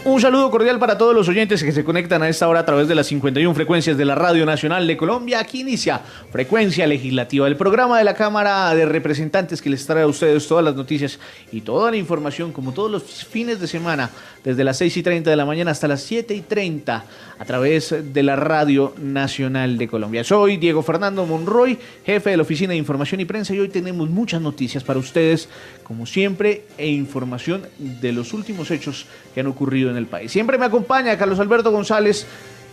Un saludo cordial para todos los oyentes que se conectan a esta hora a través de las 51 frecuencias de la Radio Nacional de Colombia. Aquí inicia Frecuencia Legislativa, el programa de la Cámara de Representantes que les trae a ustedes todas las noticias y toda la información, como todos los fines de semana, desde las 6:30 de la mañana hasta las 7:30, a través de la Radio Nacional de Colombia. Soy Diego Fernando Monroy, jefe de la Oficina de Información y Prensa, y hoy tenemos muchas noticias para ustedes, como siempre, e información de los últimos hechos que han ocurrido en el país. Siempre me acompaña Carlos Alberto González,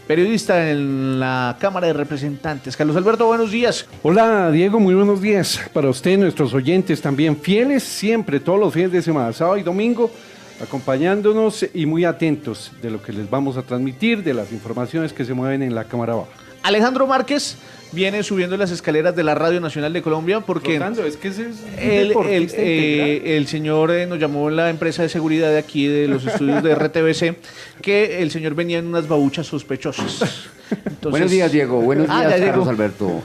periodista en la Cámara de Representantes. Carlos Alberto, buenos días. Hola Diego, muy buenos días para usted, nuestros oyentes también fieles, siempre, todos los fines de semana, sábado y domingo, acompañándonos y muy atentos de lo que les vamos a transmitir, de las informaciones que se mueven en la Cámara Baja. Alejandro Márquez viene subiendo las escaleras de la Radio Nacional de Colombia porque es que ese es el señor nos llamó la empresa de seguridad de aquí de los estudios de RTBC que el señor venía en unas babuchas sospechosas. Entonces, buenos días, Diego. Buenos días, Diego. Carlos Alberto.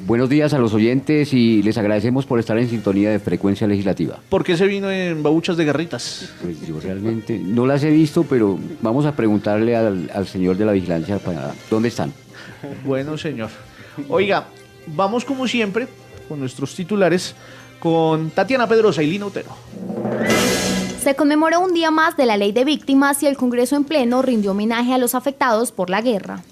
Buenos días a los oyentes y les agradecemos por estar en sintonía de Frecuencia Legislativa. ¿Por qué se vino en babuchas de garritas? Pues yo realmente no las he visto, pero vamos a preguntarle al señor de la vigilancia para dónde están. Bueno, señor. Oiga, vamos como siempre con nuestros titulares con Tatiana Pedrosa y Lina Otero. Se conmemoró un día más de la Ley de Víctimas y el Congreso en pleno rindió homenaje a los afectados por la guerra.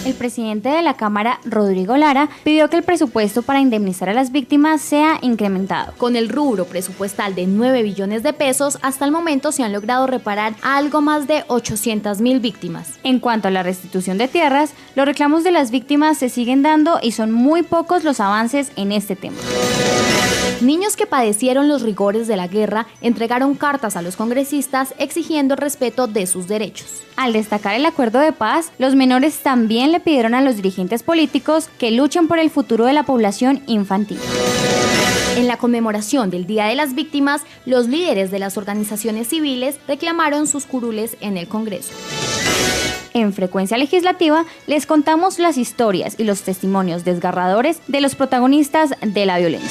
El presidente de la Cámara, Rodrigo Lara, pidió que el presupuesto para indemnizar a las víctimas sea incrementado. Con el rubro presupuestal de 9 billones de pesos, hasta el momento se han logrado reparar a algo más de 800.000 víctimas. En cuanto a la restitución de tierras, los reclamos de las víctimas se siguen dando y son muy pocos los avances en este tema. Niños que padecieron los rigores de la guerra entregaron cartas a los congresistas exigiendo el respeto de sus derechos. Al destacar el acuerdo de paz, los menores también le pidieron a los dirigentes políticos que luchen por el futuro de la población infantil. En la conmemoración del Día de las Víctimas, los líderes de las organizaciones civiles reclamaron sus curules en el Congreso. En Frecuencia Legislativa les contamos las historias y los testimonios desgarradores de los protagonistas de la violencia.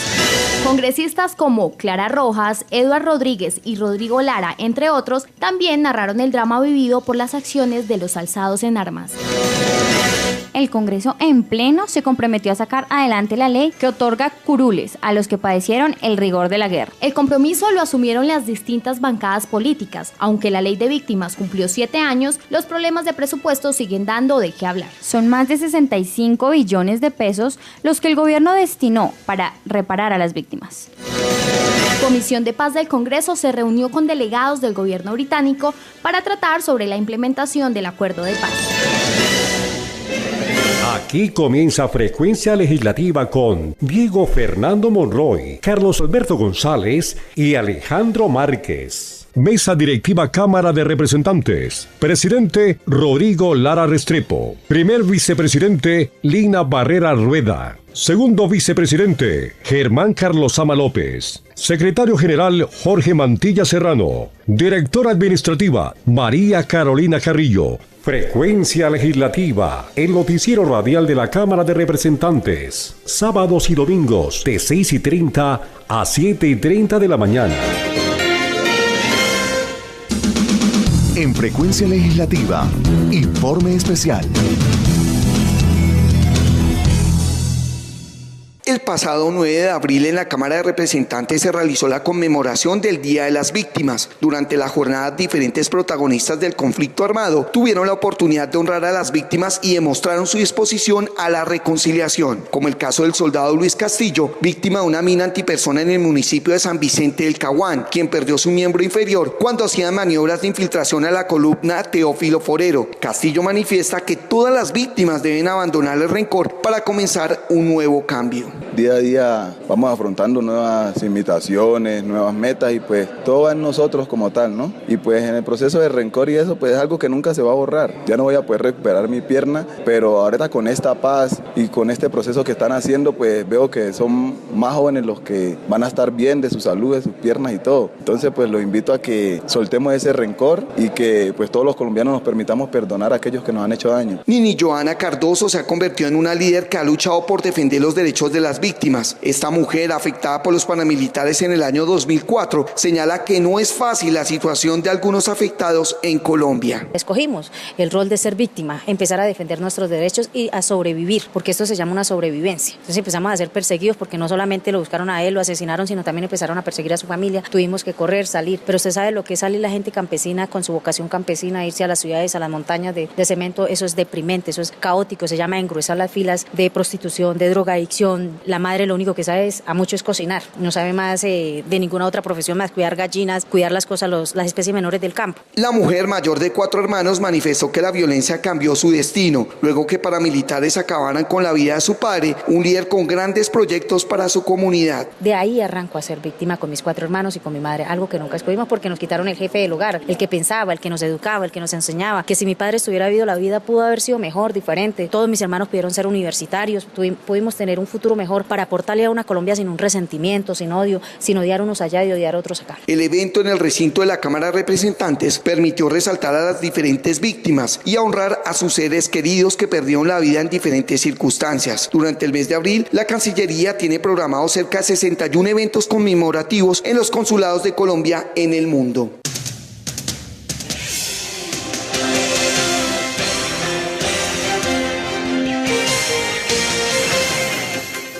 Congresistas como Clara Rojas, Eduard Rodríguez y Rodrigo Lara, entre otros, también narraron el drama vivido por las acciones de los alzados en armas. El Congreso en pleno se comprometió a sacar adelante la ley que otorga curules a los que padecieron el rigor de la guerra. El compromiso lo asumieron las distintas bancadas políticas. Aunque la ley de víctimas cumplió 7 años, los problemas de presupuesto siguen dando de qué hablar. Son más de 65 billones de pesos los que el gobierno destinó para reparar a las víctimas. Comisión de Paz del Congreso se reunió con delegados del gobierno británico para tratar sobre la implementación del acuerdo de paz. Aquí comienza Frecuencia Legislativa con Diego Fernando Monroy, Carlos Alberto González y Alejandro Márquez. Mesa Directiva Cámara de Representantes. Presidente Rodrigo Lara Restrepo. Primer vicepresidente Lina Barrera Rueda. Segundo vicepresidente Germán Carlos Ama López. Secretario general Jorge Mantilla Serrano. Directora administrativa María Carolina Carrillo. Frecuencia Legislativa, el noticiero radial de la Cámara de Representantes. Sábados y domingos de 6:30 a 7:30 de la mañana. En Frecuencia Legislativa, informe especial. El pasado 9 de abril en la Cámara de Representantes se realizó la conmemoración del Día de las Víctimas. Durante la jornada, diferentes protagonistas del conflicto armado tuvieron la oportunidad de honrar a las víctimas y demostraron su disposición a la reconciliación, como el caso del soldado Luis Castillo, víctima de una mina antipersona en el municipio de San Vicente del Caguán, quien perdió su miembro inferior cuando hacían maniobras de infiltración a la columna Teófilo Forero. Castillo manifiesta que todas las víctimas deben abandonar el rencor para comenzar un nuevo cambio. Día a día vamos afrontando nuevas invitaciones, nuevas metas y pues todo va en nosotros como tal, ¿no? Y pues en el proceso de rencor y eso pues es algo que nunca se va a borrar. Ya no voy a poder recuperar mi pierna, pero ahorita con esta paz y con este proceso que están haciendo pues veo que son más jóvenes los que van a estar bien de su salud, de sus piernas y todo. Entonces pues los invito a que soltemos ese rencor y que pues todos los colombianos nos permitamos perdonar a aquellos que nos han hecho daño. Nini Joana Cardoso se ha convertido en una líder que ha luchado por defender los derechos de las las víctimas. Esta mujer, afectada por los paramilitares en el año 2004, señala que no es fácil la situación de algunos afectados en Colombia. Escogimos el rol de ser víctima, empezar a defender nuestros derechos y a sobrevivir, porque esto se llama una sobrevivencia. Entonces empezamos a ser perseguidos porque no solamente lo buscaron a él, lo asesinaron, sino también empezaron a perseguir a su familia. Tuvimos que correr, salir, pero usted sabe lo que es salir la gente campesina con su vocación campesina, irse a las ciudades, a las montañas de cemento. Eso es deprimente, eso es caótico, se llama engruesar las filas de prostitución, de drogadicción. La madre lo único que sabe es, a mucho es cocinar, no sabe más de ninguna otra profesión más, cuidar gallinas, cuidar las cosas, las especies menores del campo. La mujer mayor de 4 hermanos manifestó que la violencia cambió su destino, luego que paramilitares acabaran con la vida de su padre, un líder con grandes proyectos para su comunidad. De ahí arranco a ser víctima con mis 4 hermanos y con mi madre, algo que nunca escogimos porque nos quitaron el jefe del hogar, el que pensaba, el que nos educaba, el que nos enseñaba, que si mi padre estuviera vivo la vida pudo haber sido mejor, diferente. Todos mis hermanos pudieron ser universitarios, pudimos tener un futuro mejor para aportarle a una Colombia sin un resentimiento, sin odio, sin odiar unos allá y odiar a otros acá. El evento en el recinto de la Cámara de Representantes permitió resaltar a las diferentes víctimas y a honrar a sus seres queridos que perdieron la vida en diferentes circunstancias. Durante el mes de abril, la Cancillería tiene programados cerca de 61 eventos conmemorativos en los consulados de Colombia en el mundo.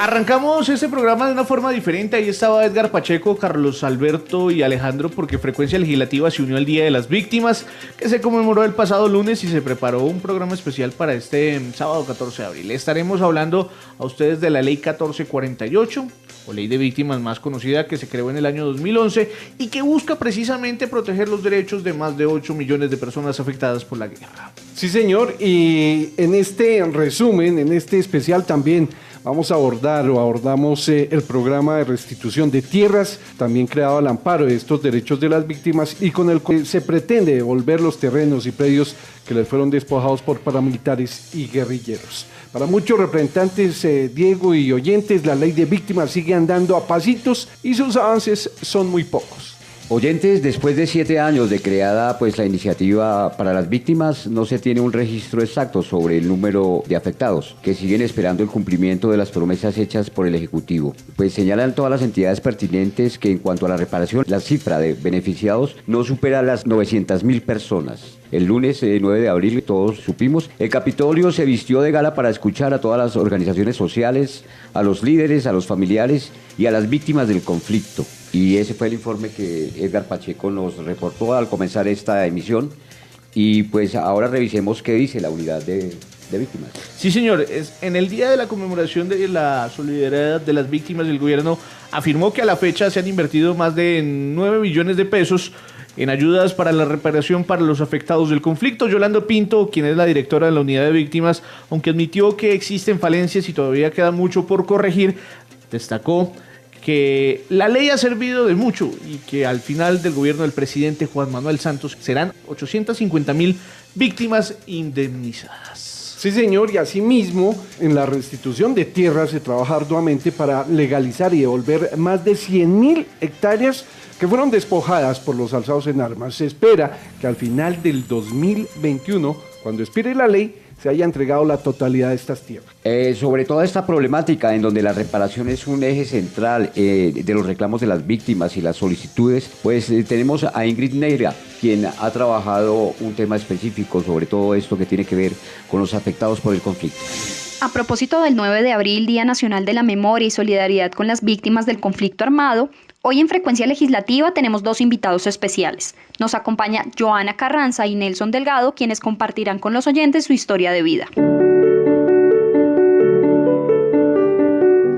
Arrancamos este programa de una forma diferente. Ahí estaba Edgar Pacheco, Carlos Alberto y Alejandro, porque Frecuencia Legislativa se unió al Día de las Víctimas, que se conmemoró el pasado lunes, y se preparó un programa especial para este sábado 14 de abril. Estaremos hablando a ustedes de la Ley 1448, o Ley de Víctimas más conocida, que se creó en el año 2011 y que busca precisamente proteger los derechos de más de 8 millones de personas afectadas por la guerra. Sí, señor, y en este resumen, en este especial también vamos a abordamos el programa de restitución de tierras, también creado al amparo de estos derechos de las víctimas y con el que se pretende devolver los terrenos y predios que les fueron despojados por paramilitares y guerrilleros. Para muchos representantes, Diego y oyentes, la ley de víctimas sigue andando a pasitos y sus avances son muy pocos. Oyentes, después de 7 años de creada la iniciativa para las víctimas, no se tiene un registro exacto sobre el número de afectados, que siguen esperando el cumplimiento de las promesas hechas por el Ejecutivo. Pues señalan todas las entidades pertinentes que en cuanto a la reparación, la cifra de beneficiados no supera las 900.000 personas. El lunes 9 de abril, todos supimos, el Capitolio se vistió de gala para escuchar a todas las organizaciones sociales, a los líderes, a los familiares y a las víctimas del conflicto. Y ese fue el informe que Edgar Pacheco nos reportó al comenzar esta emisión. Y pues ahora revisemos qué dice la unidad de víctimas. Sí, señor. En el día de la conmemoración de la solidaridad de las víctimas, el gobierno afirmó que a la fecha se han invertido más de 9 millones de pesos en ayudas para la reparación para los afectados del conflicto. Yolanda Pinto, quien es la directora de la unidad de víctimas, aunque admitió que existen falencias y todavía queda mucho por corregir, destacó que la ley ha servido de mucho y que al final del gobierno del presidente Juan Manuel Santos serán 850.000 víctimas indemnizadas. Sí, señor, y asimismo, en la restitución de tierras se trabaja arduamente para legalizar y devolver más de 100.000 hectáreas que fueron despojadas por los alzados en armas. Se espera que al final del 2021, cuando expire la ley, se haya entregado la totalidad de estas tierras. Sobre toda esta problemática en donde la reparación es un eje central de los reclamos de las víctimas y las solicitudes, pues tenemos a Ingrid Neira, quien ha trabajado un tema específico sobre todo esto que tiene que ver con los afectados por el conflicto. A propósito del 9 de abril, Día Nacional de la Memoria y Solidaridad con las Víctimas del Conflicto Armado, hoy en Frecuencia Legislativa tenemos 2 invitados especiales. Nos acompaña Joana Carranza y Nelson Delgado, quienes compartirán con los oyentes su historia de vida.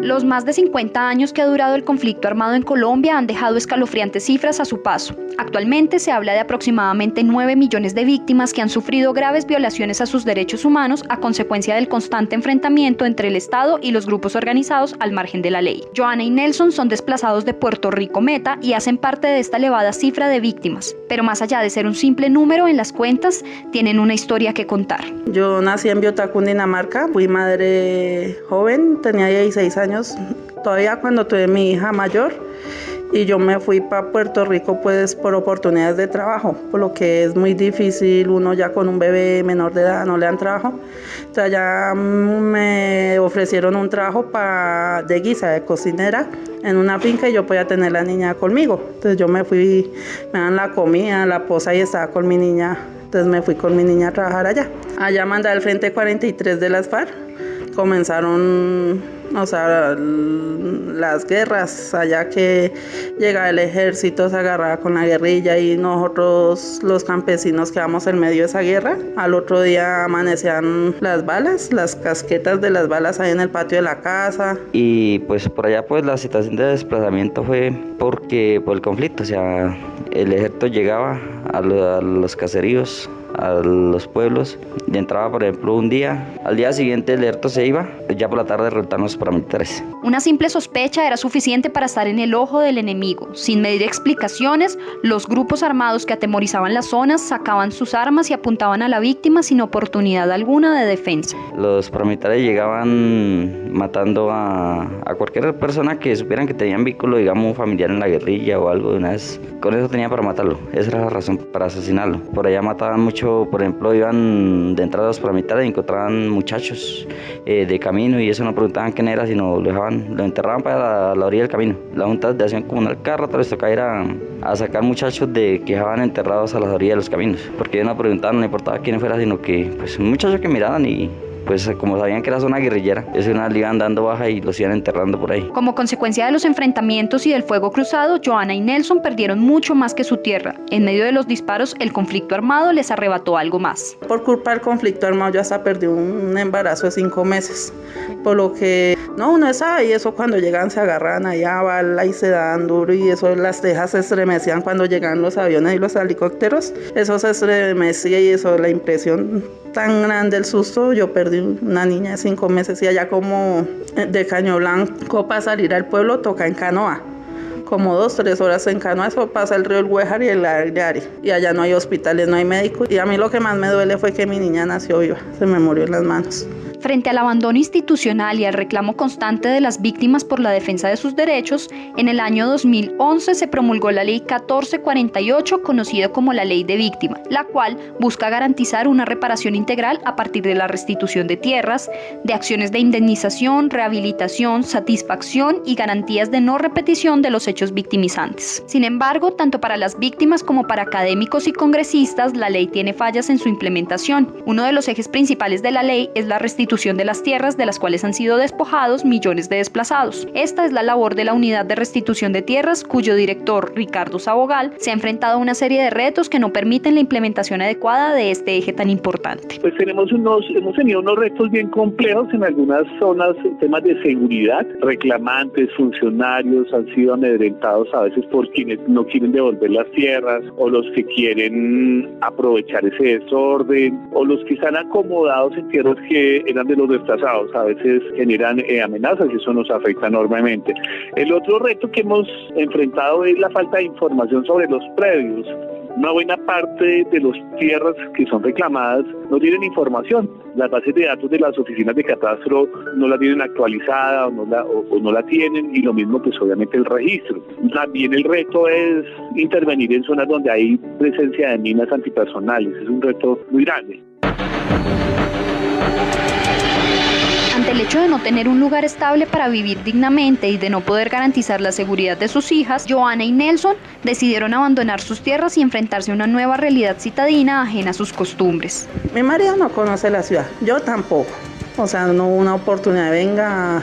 Los más de 50 años que ha durado el conflicto armado en Colombia han dejado escalofriantes cifras a su paso. Actualmente se habla de aproximadamente 9 millones de víctimas que han sufrido graves violaciones a sus derechos humanos a consecuencia del constante enfrentamiento entre el Estado y los grupos organizados al margen de la ley. Joana y Nelson son desplazados de Puerto Rico Meta y hacen parte de esta elevada cifra de víctimas. Pero más allá de ser un simple número en las cuentas, tienen una historia que contar. Yo nací en Biotá, Cundinamarca, fui madre joven, tenía 16 años, todavía cuando tuve mi hija mayor, y yo me fui para Puerto Rico pues por oportunidades de trabajo, por lo que es muy difícil, uno ya con un bebé menor de edad no le dan trabajo. Entonces allá me ofrecieron un trabajo de guisa, de cocinera en una finca y yo podía tener la niña conmigo. Entonces yo me fui, me dan la comida, la posa y estaba con mi niña. Entonces me fui con mi niña a trabajar allá. Allá mandé al Frente 43 de las FARC. Comenzaron, las guerras, allá que llegaba el ejército, se agarraba con la guerrilla y nosotros los campesinos quedamos en medio de esa guerra. Al otro día amanecían las balas, las casquetas de las balas ahí en el patio de la casa. Y pues por allá pues la situación de desplazamiento fue por el conflicto, o sea, el ejército llegaba a los caseríos, a los pueblos, y entraba por ejemplo un día, al día siguiente el ejército se iba, ya por la tarde derrotaron los paramilitares. Una simple sospecha era suficiente para estar en el ojo del enemigo. Sin medir explicaciones, los grupos armados que atemorizaban las zonas sacaban sus armas y apuntaban a la víctima sin oportunidad alguna de defensa. Los paramilitares llegaban matando a cualquier persona que supieran que tenían vínculo, digamos, un familiar en la guerrilla o algo de una vez. Con eso tenían para matarlo, esa era la razón para asesinarlo. Por allá mataban mucho, por ejemplo, iban de entrada los paramilitares y encontraban muchachos de camino y eso no preguntaban quién era, sino lo enterraban para la orilla del camino. Las juntas de acción comunal cada rato les tocaba ir a sacar muchachos que dejaban enterrados a las orillas de los caminos, porque ellos no preguntaban, no importaba quién fuera, sino que pues un muchacho que miraban y pues como sabían que era zona guerrillera, ellos le iban dando baja y los iban enterrando por ahí. Como consecuencia de los enfrentamientos y del fuego cruzado, Johanna y Nelson perdieron mucho más que su tierra. En medio de los disparos, el conflicto armado les arrebató algo más. Por culpa del conflicto armado yo hasta perdí un embarazo de 5 meses, por lo que uno sabe, y eso cuando llegan se agarran allá a bala y se dan duro y eso, las tejas se estremecían cuando llegan los aviones y los helicópteros, eso se estremecía y eso, la impresión tan grande, el susto, yo perdí una niña de 5 meses y allá como de Caño Blanco para salir al pueblo toca en canoa, como 2-3 horas en canoa, eso pasa el río El Güejar y el Aguilar y allá no hay hospitales, no hay médicos y a mí lo que más me duele fue que mi niña nació viva, se me murió en las manos. Frente al abandono institucional y al reclamo constante de las víctimas por la defensa de sus derechos, en el año 2011 se promulgó la Ley 1448, conocida como la Ley de Víctima, la cual busca garantizar una reparación integral a partir de la restitución de tierras, de acciones de indemnización, rehabilitación, satisfacción y garantías de no repetición de los hechos victimizantes. Sin embargo, tanto para las víctimas como para académicos y congresistas, la ley tiene fallas en su implementación. Uno de los ejes principales de la ley es la restitución de las tierras de las cuales han sido despojados millones de desplazados. Esta es la labor de la Unidad de Restitución de Tierras, cuyo director, Ricardo Sabogal, se ha enfrentado a una serie de retos que no permiten la implementación adecuada de este eje tan importante. Pues hemos tenido unos retos bien complejos en algunas zonas, temas de seguridad, reclamantes, funcionarios han sido amedrentados a veces por quienes no quieren devolver las tierras o los que quieren aprovechar ese desorden o los que están acomodados en tierras que eran de los desplazados, a veces generan amenazas y eso nos afecta enormemente. El otro reto que hemos enfrentado es la falta de información sobre los predios. Una buena parte de las tierras que son reclamadas no tienen información. Las bases de datos de las oficinas de catastro no la tienen actualizada o no la tienen y lo mismo pues obviamente el registro. También el reto es intervenir en zonas donde hay presencia de minas antipersonales. Es un reto muy grande. Ante el hecho de no tener un lugar estable para vivir dignamente y de no poder garantizar la seguridad de sus hijas, Johanna y Nelson decidieron abandonar sus tierras y enfrentarse a una nueva realidad citadina ajena a sus costumbres. Mi marido no conoce la ciudad, yo tampoco. O sea, no hubo una oportunidad, venga,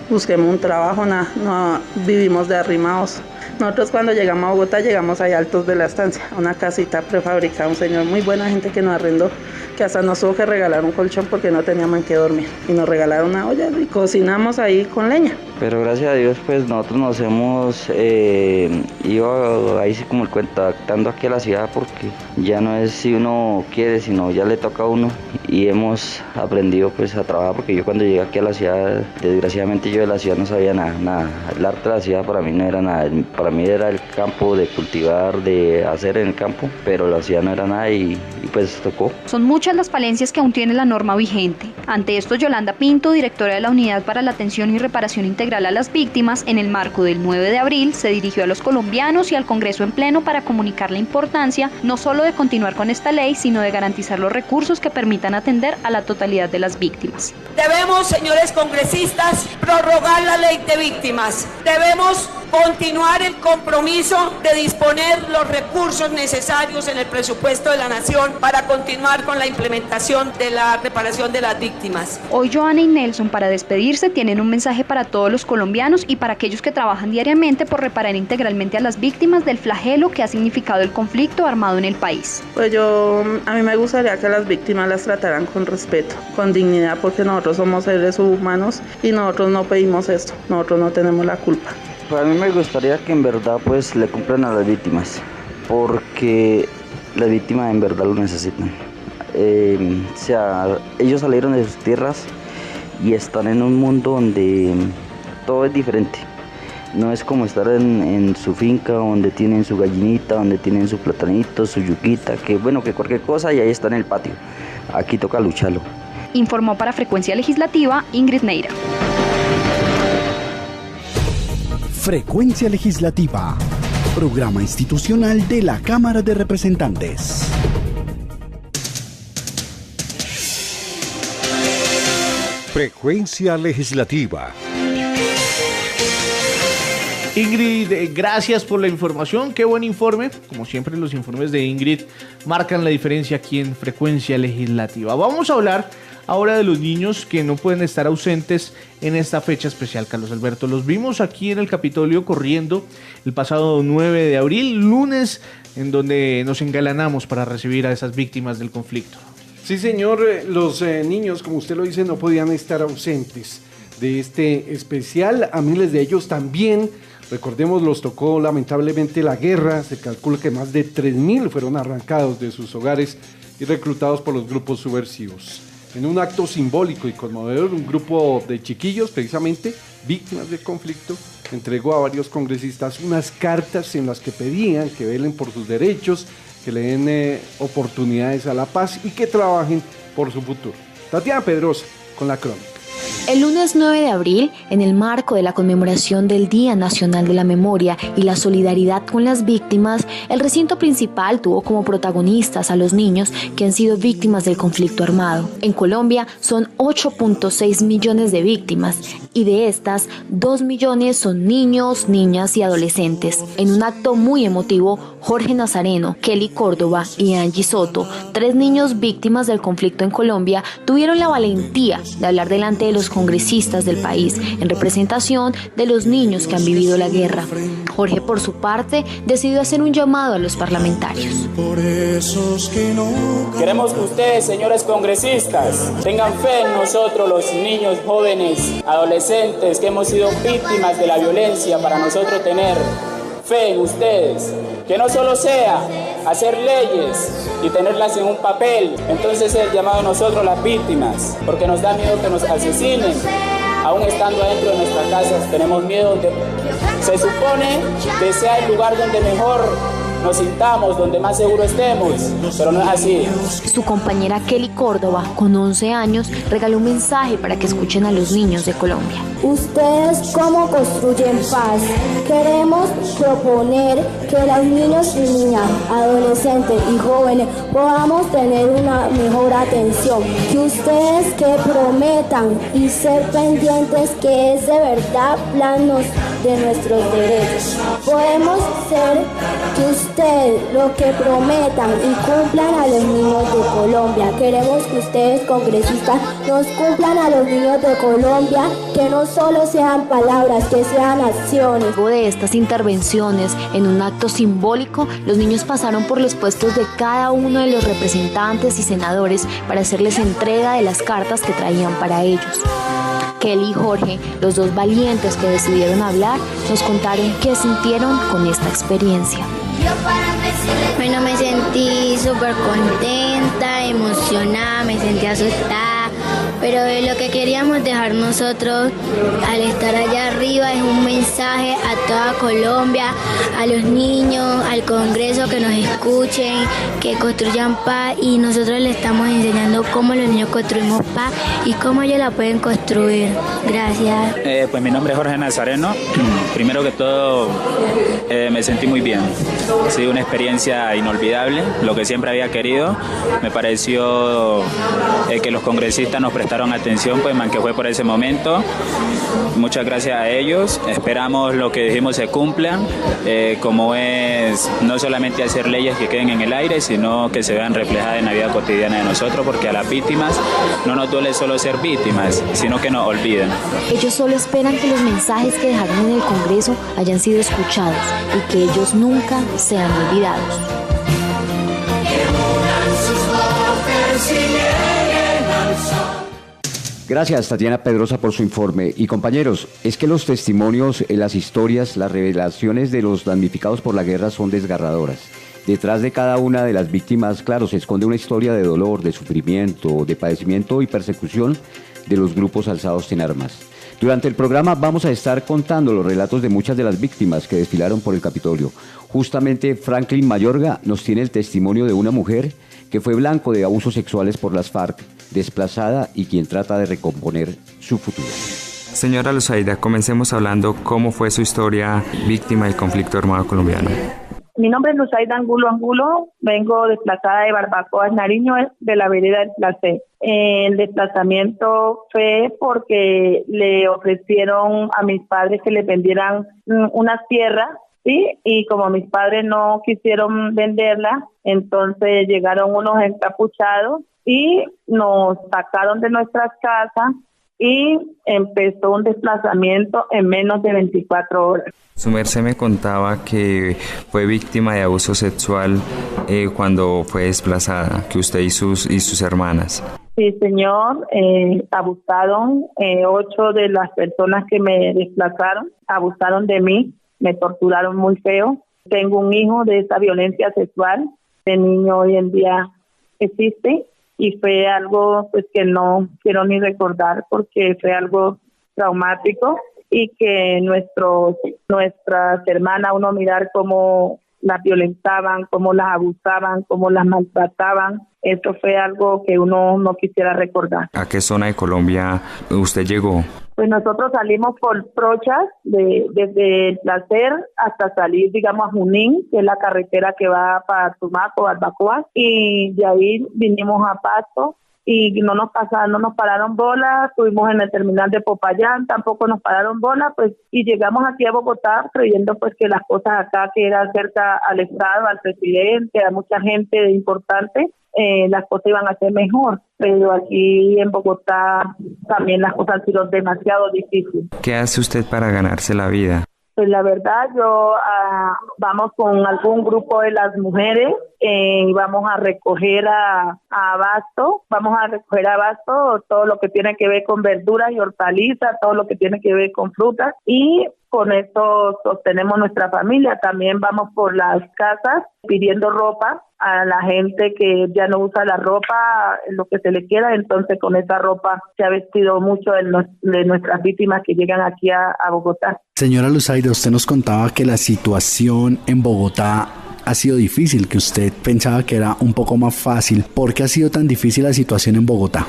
busquemos un trabajo, no vivimos de arrimados. Nosotros cuando llegamos a Bogotá llegamos ahí altos de la estancia, una casita prefabricada, un señor muy buena gente que nos arrendó, que hasta nos tuvo que regalar un colchón porque no teníamos en qué dormir y nos regalaron una olla y cocinamos ahí con leña. Pero gracias a Dios pues nosotros nos hemos ido ahí sí como el cuento adaptando aquí a la ciudad porque ya no es si uno quiere sino ya le toca a uno y hemos aprendido pues a trabajar porque yo cuando llegué aquí a la ciudad desgraciadamente yo de la ciudad no sabía nada, el arte de la ciudad para mí no era nada, para mí era el campo de cultivar, de hacer en el campo, pero la ciudad no era nada y pues tocó. Son muchas las falencias que aún tiene la norma vigente. Ante esto, Yolanda Pinto, directora de la Unidad para la Atención y Reparación Integral a las Víctimas, en el marco del 9 de abril, se dirigió a los colombianos y al Congreso en pleno para comunicar la importancia no solo de continuar con esta ley, sino de garantizar los recursos que permitan atender a la totalidad de las víctimas. Debemos, señores congresistas, prorrogar la ley de víctimas. Debemos continuar el compromiso de disponer los recursos necesarios en el presupuesto de la Nación para continuar con la implementación de la reparación de las víctimas. Hoy Joana y Nelson, para despedirse, tienen un mensaje para todos los colombianos y para aquellos que trabajan diariamente por reparar integralmente a las víctimas del flagelo que ha significado el conflicto armado en el país. Pues a mí me gustaría que las víctimas las trataran con respeto, con dignidad, porque nosotros somos seres humanos y nosotros no pedimos esto, nosotros no tenemos la culpa. Pues a mí me gustaría que en verdad pues le cumplan a las víctimas, porque las víctimas en verdad lo necesitan. O sea, ellos salieron de sus tierras y están en un mundo donde todo es diferente. No es como estar en su finca donde tienen su gallinita, donde tienen su platanito, su yuquita, que cualquier cosa y ahí está en el patio. Aquí toca lucharlo. Informó para Frecuencia Legislativa Ingrid Neira. Frecuencia Legislativa, programa institucional de la Cámara de Representantes. Frecuencia Legislativa. Ingrid, gracias por la información, qué buen informe. Como siempre, los informes de Ingrid marcan la diferencia aquí en Frecuencia Legislativa. Vamos a hablar ahora de los niños que no pueden estar ausentes en esta fecha especial, Carlos Alberto. Los vimos aquí en el Capitolio corriendo el pasado 9 de abril, lunes, en donde nos engalanamos para recibir a esas víctimas del conflicto. Sí, señor, los niños, como usted lo dice, no podían estar ausentes de este especial. A miles de ellos también, recordemos, los tocó lamentablemente la guerra. Se calcula que más de 3.000 fueron arrancados de sus hogares y reclutados por los grupos subversivos. En un acto simbólico y conmovedor, un grupo de chiquillos, precisamente víctimas del conflicto, entregó a varios congresistas unas cartas en las que pedían que velen por sus derechos, que le den oportunidades a la paz y que trabajen por su futuro. Tatiana Pedrosa con la crónica. El lunes 9 de abril, en el marco de la conmemoración del Día Nacional de la Memoria y la solidaridad con las víctimas, el recinto principal tuvo como protagonistas a los niños que han sido víctimas del conflicto armado. En Colombia son 8.6 millones de víctimas y de estas, 2 millones son niños, niñas y adolescentes. En un acto muy emotivo, Jorge Nazareno, Kelly Córdoba y Angie Soto, 3 niños víctimas del conflicto en Colombia, tuvieron la valentía de hablar delante de los congresistas del país en representación de los niños que han vivido la guerra. Jorge, por su parte, decidió hacer un llamado a los parlamentarios. Queremos que ustedes, señores congresistas, tengan fe en nosotros, los niños, jóvenes, adolescentes que hemos sido víctimas de la violencia, para nosotros tener fe en ustedes. Que no solo sea hacer leyes y tenerlas en un papel. Entonces el llamado a nosotros, las víctimas, porque nos da miedo que nos asesinen. Aún estando adentro de nuestras casas, tenemos miedo donde se supone que sea el lugar donde mejor nos sintamos, donde más seguro estemos, pero no es así. Su compañera Kelly Córdoba, con 11 años, regaló un mensaje para que escuchen a los niños de Colombia. ¿Ustedes cómo construyen paz? Queremos proponer que los niños y niñas, adolescentes y jóvenes podamos tener una mejor atención. Que ustedes que prometan y ser pendientes que es de verdad planos de nuestros derechos. Podemos ser que ustedes lo que prometan y cumplan a los niños de Colombia. Queremos que ustedes, congresistas, nos cumplan a los niños de Colombia, que no solo sean palabras, que sean acciones. Luego de estas intervenciones, en un acto simbólico, los niños pasaron por los puestos de cada uno de los representantes y senadores para hacerles entrega de las cartas que traían para ellos. Kelly y Jorge, los dos valientes que decidieron hablar, nos contaron qué sintieron con esta experiencia. Bueno, me sentí súper contenta, emocionada, me sentí asustada, pero lo que queríamos dejar nosotros al estar allá arriba es un mensaje a toda Colombia, a los niños, al Congreso, que nos escuchen, que construyan paz, y nosotros le estamos enseñando cómo los niños construimos paz y cómo ellos la pueden construir. Gracias. Pues mi nombre es Jorge Nazareno. Primero que todo me sentí muy bien. Ha sido una experiencia inolvidable, lo que siempre había querido. Me pareció que los congresistas nos prestaron atención, pues que fue por ese momento. Muchas gracias a ellos. Esperamos lo que dijimos se cumpla, como es no solamente hacer leyes que queden en el aire, sino que se vean reflejadas en la vida cotidiana de nosotros, porque a las víctimas no nos duele solo ser víctimas, sino que nos olviden. Ellos solo esperan que los mensajes que dejaron en el Congreso hayan sido escuchados y que ellos nunca sean olvidados. Gracias, Tatiana Pedrosa, por su informe. Y compañeros, es que los testimonios, las historias, las revelaciones de los damnificados por la guerra son desgarradoras. Detrás de cada una de las víctimas, claro, se esconde una historia de dolor, de sufrimiento, de padecimiento y persecución de los grupos alzados en armas. Durante el programa vamos a estar contando los relatos de muchas de las víctimas que desfilaron por el Capitolio. Justamente Franklin Mayorga nos tiene el testimonio de una mujer que fue blanco de abusos sexuales por las FARC, desplazada y quien trata de recomponer su futuro. Señora Luzaida, comencemos hablando cómo fue su historia víctima del conflicto armado colombiano. Mi nombre es Luzaida Angulo, vengo desplazada de Barbacoas, Nariño, de la vereda del Placer. El desplazamiento fue porque le ofrecieron a mis padres que le vendieran unas tierras, ¿sí? Y como mis padres no quisieron venderla, entonces llegaron unos encapuchados y nos sacaron de nuestras casas y empezó un desplazamiento en menos de 24 horas. Su merced me contaba que fue víctima de abuso sexual cuando fue desplazada, que usted y sus hermanas. Sí, señor, abusaron 8 de las personas que me desplazaron, abusaron de mí, me torturaron muy feo. Tengo un hijo de esa violencia sexual, de niño hoy en día existe. Y fue algo pues que no quiero ni recordar porque fue algo traumático y que nuestras hermanas, uno mirar cómo las violentaban, cómo las abusaban, cómo las maltrataban, eso fue algo que uno no quisiera recordar. ¿A qué zona de Colombia usted llegó? Pues nosotros salimos por Prochas, desde el Placer hasta salir, digamos, a Junín, que es la carretera que va para Tumaco, Barbacoa, y de ahí vinimos a Pasto y no nos pararon bolas, estuvimos en el terminal de Popayán, tampoco nos pararon bolas, pues, y llegamos aquí a Bogotá creyendo pues que las cosas acá, que era cerca al Estado, al presidente, a mucha gente importante, las cosas iban a ser mejor, pero aquí en Bogotá también las cosas han sido demasiado difíciles. ¿Qué hace usted para ganarse la vida? Pues la verdad, yo vamos con algún grupo de las mujeres y vamos a recoger a Abasto, todo lo que tiene que ver con verduras y hortalizas, todo lo que tiene que ver con frutas, y con eso sostenemos nuestra familia. También vamos por las casas pidiendo ropa a la gente que ya no usa la ropa, lo que se le queda, entonces con esa ropa se ha vestido mucho de nuestras víctimas que llegan aquí a Bogotá. Señora Luzaida, usted nos contaba que la situación en Bogotá ha sido difícil, que usted pensaba que era un poco más fácil. ¿Por qué ha sido tan difícil la situación en Bogotá?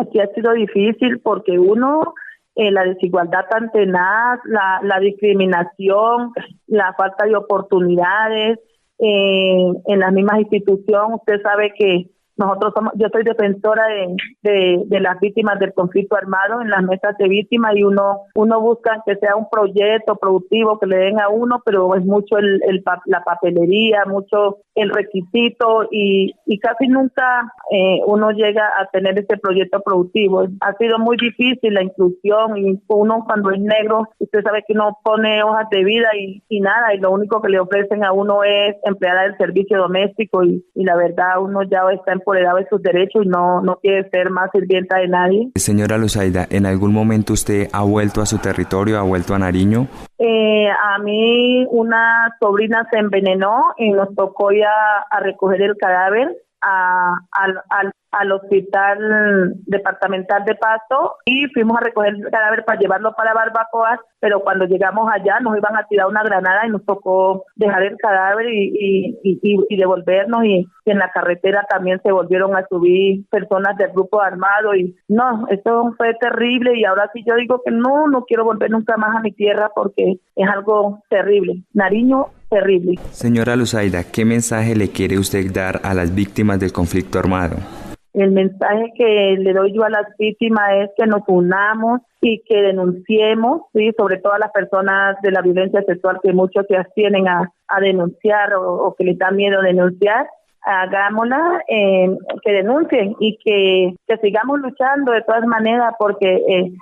Aquí ha sido difícil porque la desigualdad tan tenaz, la discriminación, la falta de oportunidades en las mismas instituciones. Usted sabe que yo soy defensora de las víctimas del conflicto armado en las mesas de víctimas, y uno busca que sea un proyecto productivo que le den a uno, pero es mucho la papelería, mucho el requisito y casi nunca uno llega a tener ese proyecto productivo. Ha sido muy difícil la inclusión, y uno cuando es negro, usted sabe que uno pone hojas de vida y nada, y lo único que le ofrecen a uno es empleada del servicio doméstico, y la verdad uno ya está empoderado de sus derechos y no quiere ser más sirvienta de nadie. Señora Luzaida, ¿en algún momento usted ha vuelto a su territorio, ha vuelto a Nariño? A mí una sobrina se envenenó y nos tocó ya a recoger el cadáver. al hospital departamental de Pasto y fuimos a recoger el cadáver para llevarlo para barbacoas, pero cuando llegamos allá nos iban a tirar una granada y nos tocó dejar el cadáver y devolvernos, y en la carretera también se volvieron a subir personas del grupo armado y no, eso fue terrible, y ahora sí yo digo que no quiero volver nunca más a mi tierra porque es algo terrible. Nariño, terrible. Señora Luzaida, ¿qué mensaje le quiere usted dar a las víctimas del conflicto armado? El mensaje que le doy yo a las víctimas es que nos unamos y que denunciemos, ¿sí? Sobre todo a las personas de la violencia sexual que muchos se abstienen a denunciar o que les da miedo denunciar. Hagámosla, que denuncien y que sigamos luchando de todas maneras, porque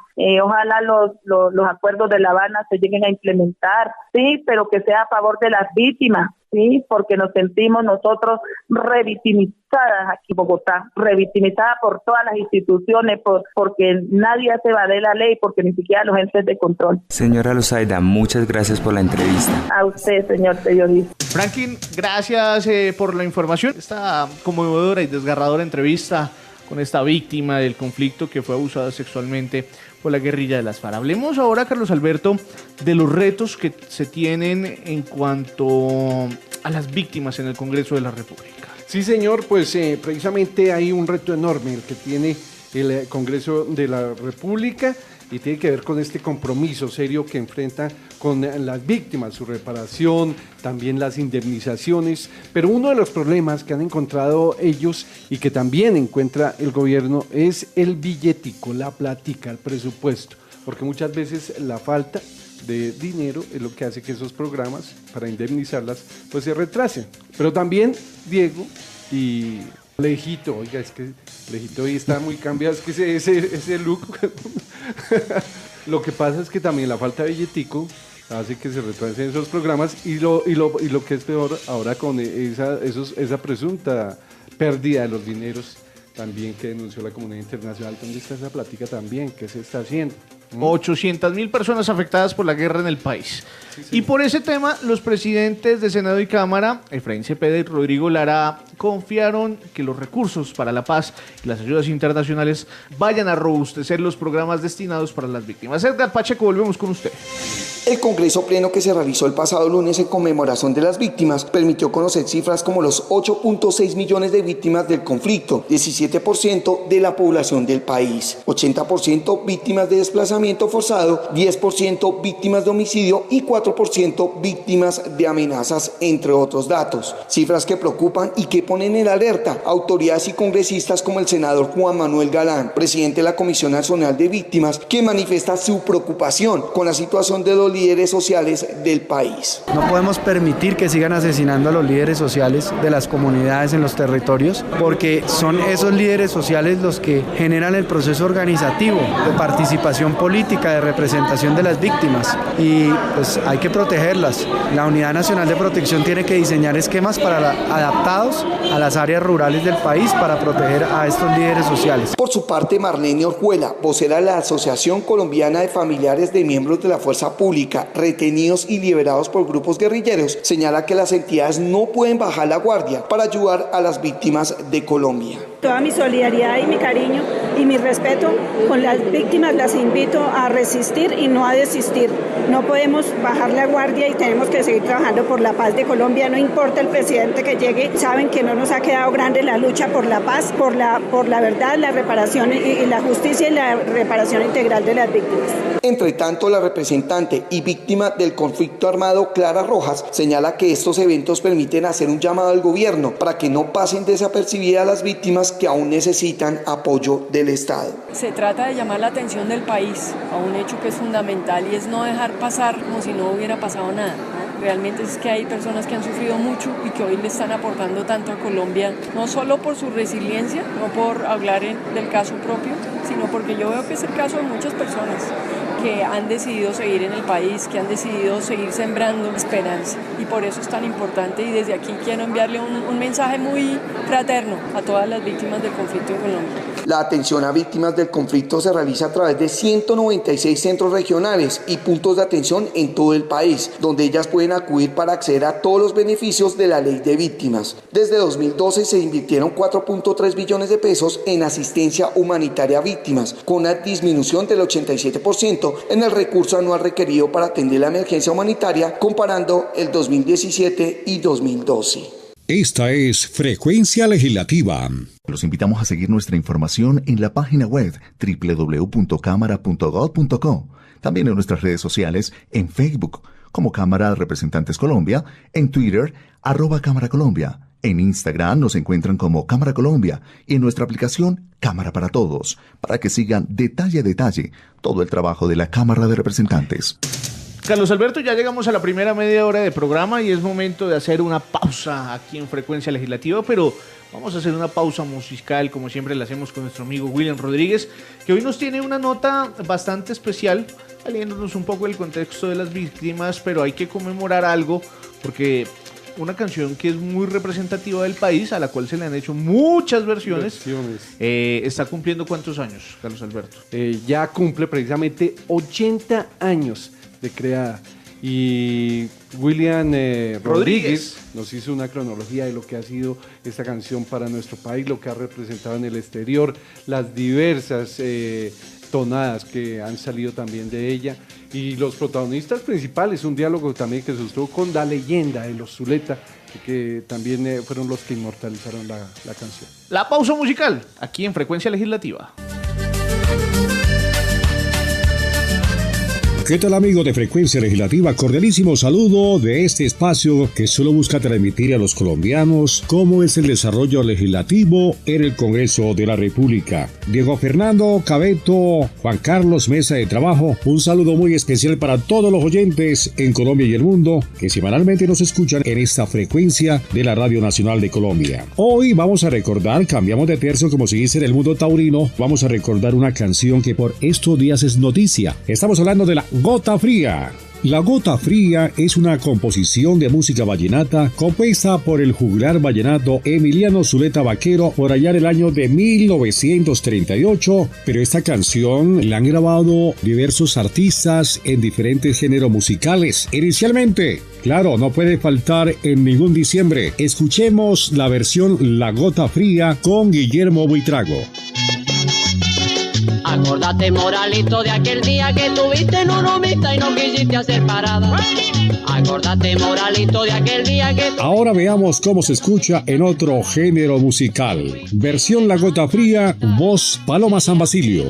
ojalá los acuerdos de La Habana se lleguen a implementar, sí, pero que sea a favor de las víctimas, sí, porque nos sentimos nosotros revictimizadas aquí en Bogotá, revictimizadas por todas las instituciones, porque nadie hace valer la ley, porque ni siquiera los entes de control. Señora Luzaida, muchas gracias por la entrevista. A usted, señor periodista. Franklin, gracias por la información. Esta conmovedora y desgarradora entrevista con esta víctima del conflicto que fue abusada sexualmente por la guerrilla de las FARC. Hablemos ahora, Carlos Alberto, de los retos que se tienen en cuanto a las víctimas en el Congreso de la República. Sí, señor, pues precisamente hay un reto enorme el que tiene el Congreso de la República y tiene que ver con este compromiso serio que enfrenta con las víctimas, su reparación, también las indemnizaciones, pero uno de los problemas que han encontrado ellos y que también encuentra el gobierno es el billetico, la plática, el presupuesto, porque muchas veces la falta de dinero es lo que hace que esos programas para indemnizarlas pues se retrasen. Pero también Diego y Lejito, oiga, es que Lejito hoy está muy cambiado, es que ese look. Lo que pasa es que también la falta de billetico hace que se retrasen esos programas y lo que es peor ahora con esa presunta pérdida de los dineros también que denunció la comunidad internacional. ¿Dónde está esa plática también? ¿Qué se está haciendo? 800.000 personas afectadas por la guerra en el país. Sí. Y por ese tema, los presidentes de Senado y Cámara, Efraín Cepeda y Rodrigo Lara, confiaron que los recursos para la paz y las ayudas internacionales vayan a robustecer los programas destinados para las víctimas. Edgar Pacheco, volvemos con usted. El Congreso Pleno que se realizó el pasado lunes en conmemoración de las víctimas permitió conocer cifras como los 8.6 millones de víctimas del conflicto, 17% de la población del país, 80% víctimas de desplazamiento forzado, 10% víctimas de homicidio y 4% víctimas de amenazas, entre otros datos. Cifras que preocupan y que ponen en alerta a autoridades y congresistas como el senador Juan Manuel Galán, presidente de la Comisión Nacional de Víctimas, que manifiesta su preocupación con la situación de los líderes sociales del país. No podemos permitir que sigan asesinando a los líderes sociales de las comunidades en los territorios, porque son esos líderes sociales los que generan el proceso organizativo de participación política, de representación de las víctimas, y pues hay que protegerlas. La Unidad Nacional de Protección tiene que diseñar esquemas adaptados a las áreas rurales del país para proteger a estos líderes sociales. Por su parte, Marlene Orjuela, vocera de la Asociación Colombiana de Familiares de Miembros de la Fuerza Pública retenidos y liberados por grupos guerrilleros, señala que las entidades no pueden bajar la guardia para ayudar a las víctimas de Colombia. Toda mi solidaridad y mi cariño y mi respeto con las víctimas, las invito a resistir y no a desistir. No podemos bajar la guardia y tenemos que seguir trabajando por la paz de Colombia, no importa el presidente que llegue. Saben que no nos ha quedado grande la lucha por la paz, por la verdad, la reparación y la justicia y la reparación integral de las víctimas. Entre tanto, la representante y víctima del conflicto armado, Clara Rojas, señala que estos eventos permiten hacer un llamado al gobierno para que no pasen desapercibidas las víctimas que aún necesitan apoyo del Estado. Se trata de llamar la atención del país a un hecho que es fundamental y es no dejar pasar como si no hubiera pasado nada. Realmente es que hay personas que han sufrido mucho y que hoy le están aportando tanto a Colombia, no solo por su resiliencia, no por hablar del caso propio, sino porque yo veo que es el caso de muchas personas que han decidido seguir en el país, que han decidido seguir sembrando esperanza, y por eso es tan importante, y desde aquí quiero enviarle un mensaje muy fraterno a todas las víctimas del conflicto en Colombia. La atención a víctimas del conflicto se realiza a través de 196 centros regionales y puntos de atención en todo el país, donde ellas pueden acudir para acceder a todos los beneficios de la ley de víctimas. Desde 2012 se invirtieron 4.3 billones de pesos en asistencia humanitaria a víctimas, con una disminución del 87% en el recurso anual requerido para atender la emergencia humanitaria, comparando el 2017 y 2012. Esta es Frecuencia Legislativa. Los invitamos a seguir nuestra información en la página web www.cámara.gov.co, también en nuestras redes sociales, en Facebook como Cámara de Representantes Colombia, en Twitter @Cámara Colombia, en Instagram nos encuentran como Cámara Colombia y en nuestra aplicación Cámara para Todos, para que sigan detalle a detalle todo el trabajo de la Cámara de Representantes. Carlos Alberto, ya llegamos a la primera media hora de programa y es momento de hacer una pausa aquí en Frecuencia Legislativa, pero vamos a hacer una pausa musical como siempre la hacemos con nuestro amigo William Rodríguez, que hoy nos tiene una nota bastante especial, saliéndonos un poco del contexto de las víctimas, pero hay que conmemorar algo porque una canción que es muy representativa del país, a la cual se le han hecho muchas versiones. ¿Está cumpliendo cuántos años, Carlos Alberto? Ya cumple precisamente 80 años de creada, y William Rodríguez nos hizo una cronología de lo que ha sido esta canción para nuestro país, lo que ha representado en el exterior, las diversas tonadas que han salido también de ella, y los protagonistas principales, un diálogo también que se sostuvo con la leyenda de los Zuleta, que también fueron los que inmortalizaron la canción. La pausa musical, aquí en Frecuencia Legislativa. ¿Qué tal, amigos de Frecuencia Legislativa? Cordialísimo saludo de este espacio que solo busca transmitir a los colombianos cómo es el desarrollo legislativo en el Congreso de la República. Diego Fernando Cabeto, Juan Carlos, mesa de trabajo, un saludo muy especial para todos los oyentes en Colombia y el mundo que semanalmente nos escuchan en esta frecuencia de la Radio Nacional de Colombia. Hoy vamos a recordar, cambiamos de tercio como se dice en el mundo taurino, vamos a recordar una canción que por estos días es noticia. Estamos hablando de la Gota Fría. La Gota Fría es una composición de música vallenata compuesta por el juglar vallenato Emiliano Zuleta Vaquero por allá en el año de 1938, pero esta canción la han grabado diversos artistas en diferentes géneros musicales. Inicialmente, claro, no puede faltar en ningún diciembre. Escuchemos la versión La Gota Fría con Guillermo Buitrago. Acordate, Moralito, de aquel día que tuviste en una humita y no quisiste hacer parada. Acordate, Moralito, de aquel día que... Ahora veamos cómo se escucha en otro género musical. Versión La Gota Fría, voz Paloma San Basilio.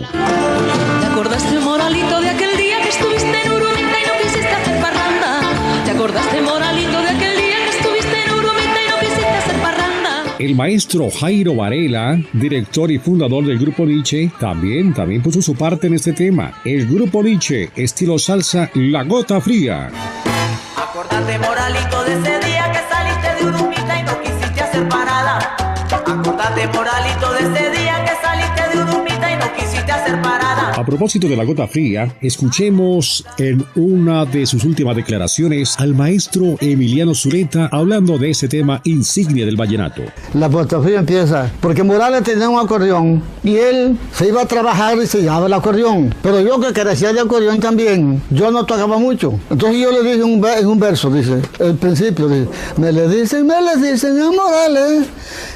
¿Te acordaste, Moralito, de aquel día que estuviste en Urumita y no quisiste hacer parranda? ¿Te acordaste, Moralito, de aquel día que estuviste en Urumita y no quisiste hacer parranda? El maestro Jairo Varela, director y fundador del Grupo Nietzsche, también puso su parte en este tema. El Grupo Nietzsche, estilo salsa, La Gota Fría. Acordate, Moralito, de ese día que saliste de Urumita y no quisiste hacer parada. Acordate, Moralito, de ese día que saliste de Urumita y no quisiste hacer parada. A propósito de La Gota Fría, escuchemos en una de sus últimas declaraciones al maestro Emiliano Zuleta hablando de ese tema insignia del vallenato. La Gota Fría empieza porque Morales tenía un acordeón y él se iba a trabajar y se llevaba el acordeón, pero yo que carecía de acordeón también, yo no tocaba mucho. Entonces yo le dije en un verso, dice, el principio, dice, me le dicen a Morales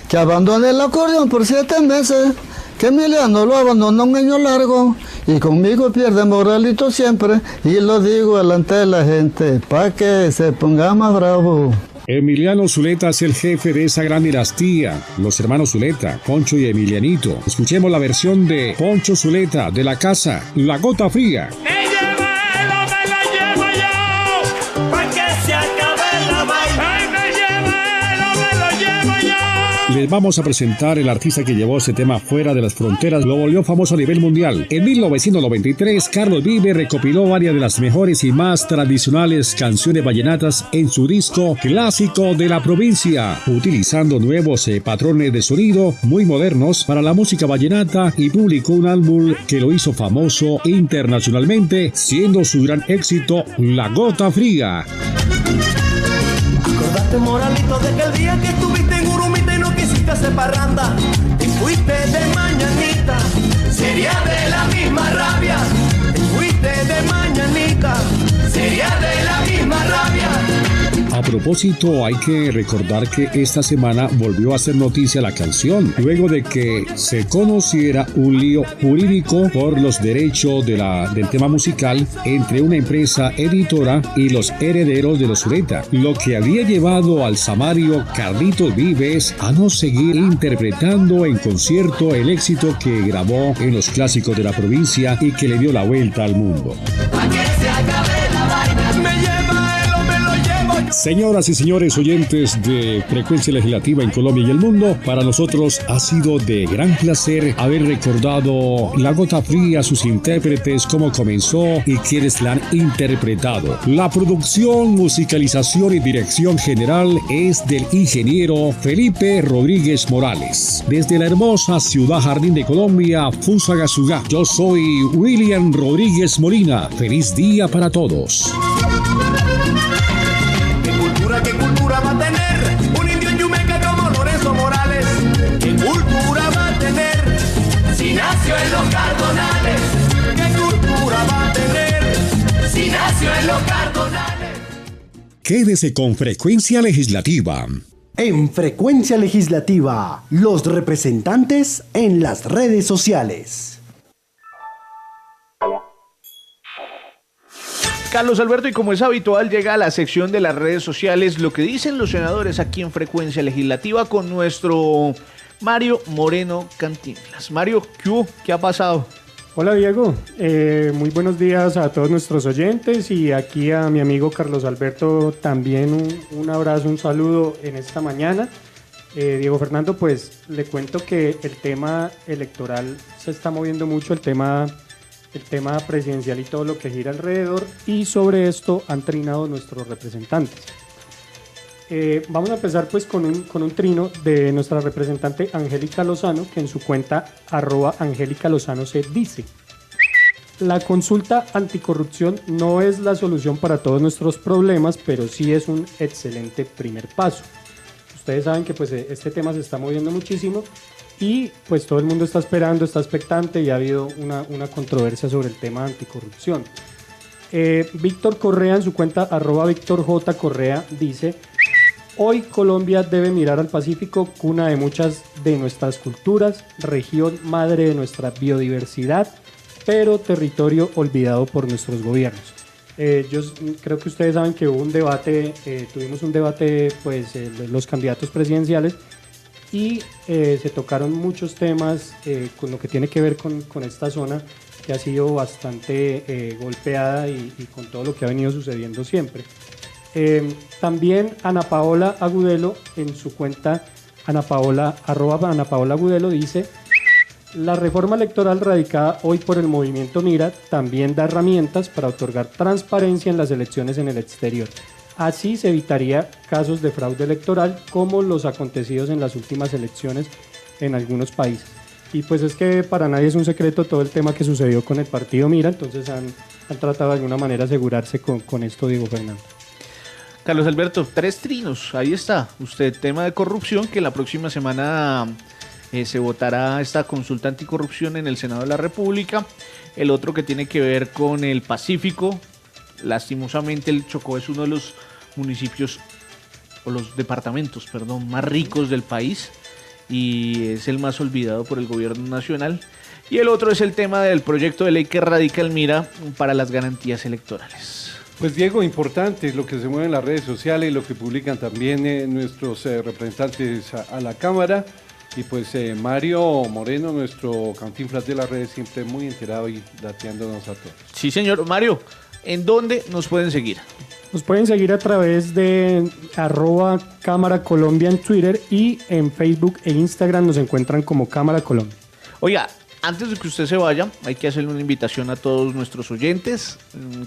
que abandone el acordeón por 7 meses, que Emiliano lo abandonó un año largo y conmigo pierde Moralito siempre, y lo digo delante de la gente para que se ponga más bravo. Emiliano Zuleta es el jefe de esa gran dinastía, los hermanos Zuleta, Poncho y Emilianito. Escuchemos la versión de Poncho Zuleta de la casa La Gota Fría. Les vamos a presentar el artista que llevó ese tema fuera de las fronteras, lo volvió famoso a nivel mundial. En 1993, Carlos Vives recopiló varias de las mejores y más tradicionales canciones vallenatas en su disco Clásico de la Provincia, utilizando nuevos patrones de sonido muy modernos para la música vallenata, y publicó un álbum que lo hizo famoso internacionalmente, siendo su gran éxito La Gota Fría. Acordate, Moralito, de aquel día que estuviste en Urumita y no quisiste hacer parranda y fuiste de mañanita. sería de la misma rabia. Te fuiste de mañanita, sería de la misma rabia. A propósito, hay que recordar que esta semana volvió a ser noticia la canción, luego de que se conociera un lío jurídico por los derechos del tema musical entre una empresa editora y los herederos de los Zuleta, lo que había llevado al samario Carlitos Vives a no seguir interpretando en concierto el éxito que grabó en los clásicos de la provincia y que le dio la vuelta al mundo. Señoras y señores oyentes de Frecuencia Legislativa en Colombia y el mundo, para nosotros ha sido de gran placer haber recordado La Gota Fría, sus intérpretes, cómo comenzó y quienes la han interpretado. La producción, musicalización y dirección general es del ingeniero Felipe Rodríguez Morales. Desde la hermosa ciudad Jardín de Colombia, Fusagasugá, yo soy William Rodríguez Molina. Feliz día para todos. ¿Qué cultura va a tener un indio en Yumeca como Lorenzo Morales? ¿Qué cultura va a tener si nació en los Cardonales? ¿Qué cultura va a tener si nació en los Cardonales? Quédese con Frecuencia Legislativa. En Frecuencia Legislativa, los representantes en las redes sociales. Carlos Alberto, y como es habitual, llega a la sección de las redes sociales, lo que dicen los senadores aquí en Frecuencia Legislativa con nuestro Mario Moreno Cantinflas. Mario, ¿qué ha pasado? Hola Diego, muy buenos días a todos nuestros oyentes y aquí a mi amigo Carlos Alberto también un abrazo, un saludo en esta mañana. Diego Fernando, pues le cuento que el tema electoral se está moviendo mucho, el tema presidencial y todo lo que gira alrededor, y sobre esto han trinado nuestros representantes. Vamos a empezar pues con un trino de nuestra representante Angélica Lozano, que en su cuenta @Angélica Lozano se dice: la consulta anticorrupción no es la solución para todos nuestros problemas, pero sí es un excelente primer paso. Ustedes saben que pues este tema se está moviendo muchísimo y pues todo el mundo está esperando, está expectante, y ha habido una controversia sobre el tema anticorrupción. Víctor Correa en su cuenta @Víctor J. Correa dice: hoy Colombia debe mirar al Pacífico, cuna de muchas de nuestras culturas, región madre de nuestra biodiversidad, pero territorio olvidado por nuestros gobiernos. Yo creo que ustedes saben que hubo un debate, tuvimos un debate pues de los candidatos presidenciales, y se tocaron muchos temas con lo que tiene que ver con esta zona que ha sido bastante golpeada y con todo lo que ha venido sucediendo siempre. También Ana Paola Agudelo en su cuenta Ana Paola Agudelo dice: la reforma electoral radicada hoy por el movimiento Mira también da herramientas para otorgar transparencia en las elecciones en el exterior. Así se evitaría casos de fraude electoral como los acontecidos en las últimas elecciones en algunos países. Y pues es que para nadie es un secreto todo el tema que sucedió con el partido Mira, entonces han tratado de alguna manera asegurarse con esto, Diego Fernando. Carlos Alberto, 3 trinos, ahí está. Usted, tema de corrupción, que la próxima semana se votará esta consulta anticorrupción en el Senado de la República. El otro que tiene que ver con el Pacífico. Lastimosamente el Chocó es uno de los municipios, o los departamentos, perdón, más ricos del país, y es el más olvidado por el gobierno nacional. Y el otro es el tema del proyecto de ley que radica el Mira para las garantías electorales. Pues Diego, importante lo que se mueve en las redes sociales y lo que publican también nuestros representantes a la Cámara. Y pues Mario Moreno, nuestro Cantinflas de las redes, siempre muy enterado y dateándonos a todos. Sí, señor. Mario, ¿en dónde nos pueden seguir? Nos pueden seguir a través de @Cámara Colombia en Twitter, y en Facebook e Instagram nos encuentran como Cámara Colombia. Oiga, antes de que usted se vaya, hay que hacerle una invitación a todos nuestros oyentes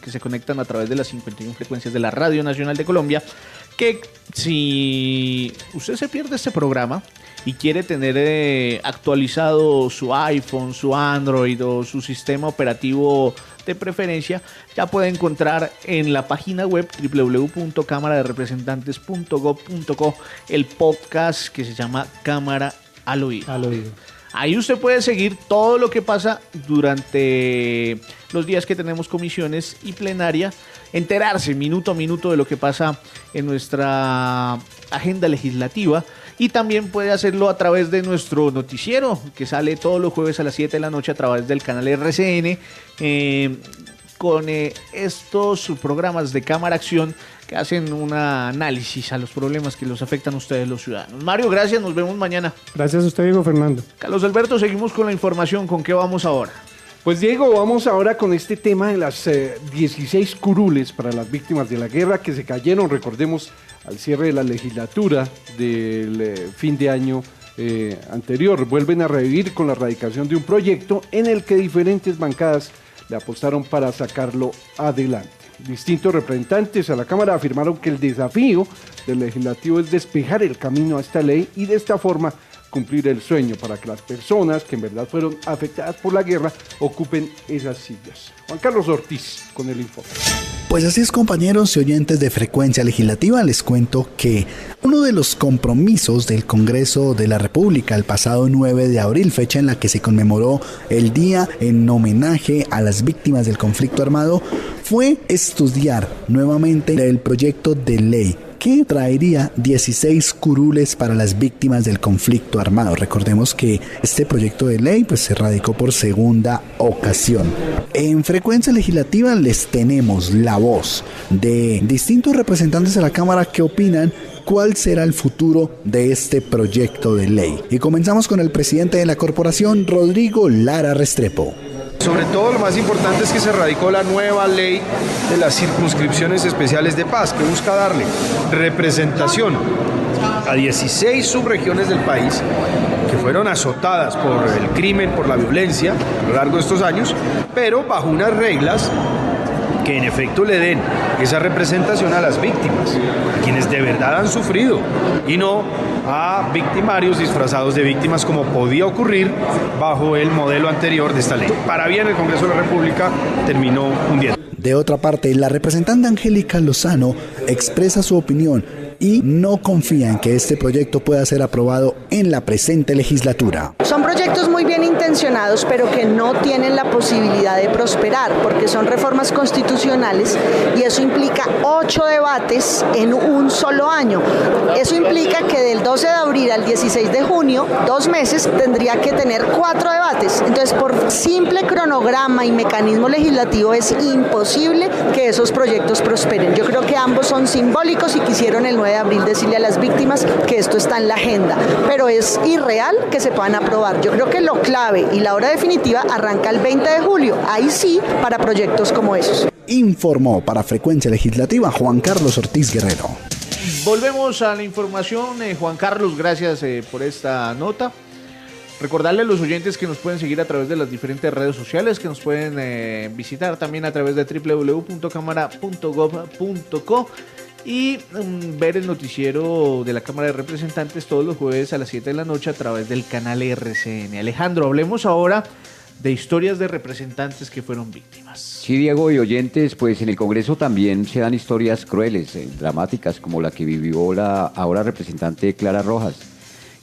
que se conectan a través de las 51 frecuencias de la Radio Nacional de Colombia, que si usted se pierde este programa y quiere tener actualizado su iPhone, su Android o su sistema operativo de preferencia, ya puede encontrar en la página web www.cámaraderepresentantes.gov.co el podcast que se llama Cámara al Oído. Ahí usted puede seguir todo lo que pasa durante los días que tenemos comisiones y plenaria, enterarse minuto a minuto de lo que pasa en nuestra agenda legislativa, y también puede hacerlo a través de nuestro noticiero que sale todos los jueves a las 7 de la noche a través del canal RCN, con estos programas de Cámara Acción que hacen un análisis a los problemas que los afectan a ustedes los ciudadanos. Mario, gracias, nos vemos mañana. Gracias a usted, Diego Fernando. Carlos Alberto, seguimos con la información. ¿Con qué vamos ahora? Pues Diego, vamos ahora con este tema de las 16 curules para las víctimas de la guerra que se cayeron, recordemos, al cierre de la legislatura del fin de año anterior. Vuelven a revivir con la radicación de un proyecto en el que diferentes bancadas le apostaron para sacarlo adelante. Distintos representantes a la Cámara afirmaron que el desafío del legislativo es despejar el camino a esta ley y de esta forma cumplir el sueño para que las personas que en verdad fueron afectadas por la guerra ocupen esas sillas. Juan Carlos Ortiz con el informe. Pues así es, compañeros y oyentes de Frecuencia Legislativa, les cuento que uno de los compromisos del Congreso de la República el pasado 9 de abril, fecha en la que se conmemoró el día en homenaje a las víctimas del conflicto armado, fue estudiar nuevamente el proyecto de ley que traería 16 curules para las víctimas del conflicto armado. Recordemos que este proyecto de ley pues se radicó por segunda ocasión. En Frecuencia Legislativa les tenemos la voz de distintos representantes de la Cámara que opinan cuál será el futuro de este proyecto de ley. Y comenzamos con el presidente de la corporación, Rodrigo Lara Restrepo. Sobre todo lo más importante es que se radicó la nueva ley de las circunscripciones especiales de paz, que busca darle representación a 16 subregiones del país que fueron azotadas por el crimen, por la violencia a lo largo de estos años, pero bajo unas reglas que en efecto le den esa representación a las víctimas, a quienes de verdad han sufrido, y no a victimarios disfrazados de víctimas como podía ocurrir bajo el modelo anterior de esta ley. Para bien, el Congreso de la República terminó hundiendo. De otra parte, la representante Angélica Lozano expresa su opinión y no confía en que este proyecto pueda ser aprobado en la presente legislatura. Son proyectos muy bien intencionados, pero que no tienen la posibilidad de prosperar, porque son reformas constitucionales y eso implica 8 debates en un solo año. Eso implica que del 12 de abril al 16 de junio, 2 meses, tendría que tener 4 debates. Entonces, por simple cronograma y mecanismo legislativo, es imposible que esos proyectos prosperen. Yo creo que ambos son simbólicos y quisieron el 9 de abril decirle a las víctimas que esto está en la agenda, pero es irreal que se puedan aprobar. Yo creo que lo clave y la hora definitiva arranca el 20 de julio, ahí sí, para proyectos como esos. Informó para Frecuencia Legislativa Juan Carlos Ortiz Guerrero. Volvemos a la información. Juan Carlos, gracias por esta nota. Recordarle a los oyentes que nos pueden seguir a través de las diferentes redes sociales, que nos pueden visitar también a través de www.cámara.gov.co y ver el noticiero de la Cámara de Representantes todos los jueves a las 7 de la noche a través del canal RCN. Alejandro, hablemos ahora de historias de representantes que fueron víctimas. Sí, Diego y oyentes, pues en el Congreso también se dan historias crueles, dramáticas, como la que vivió la ahora representante Clara Rojas,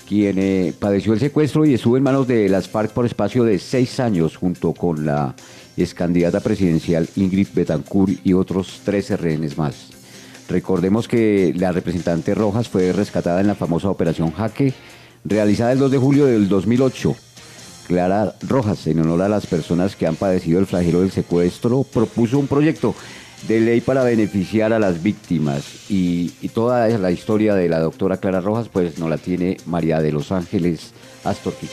quien padeció el secuestro y estuvo en manos de las FARC por espacio de 6 años junto con la excandidata presidencial Ingrid Betancourt y otros 13 rehenes más. Recordemos que la representante Rojas fue rescatada en la famosa Operación Jaque, realizada el 2 de julio del 2008. Clara Rojas, en honor a las personas que han padecido el flagelo del secuestro, propuso un proyecto de ley para beneficiar a las víctimas. Y toda la historia de la doctora Clara Rojas, pues nos la tiene María de los Ángeles Astorquí.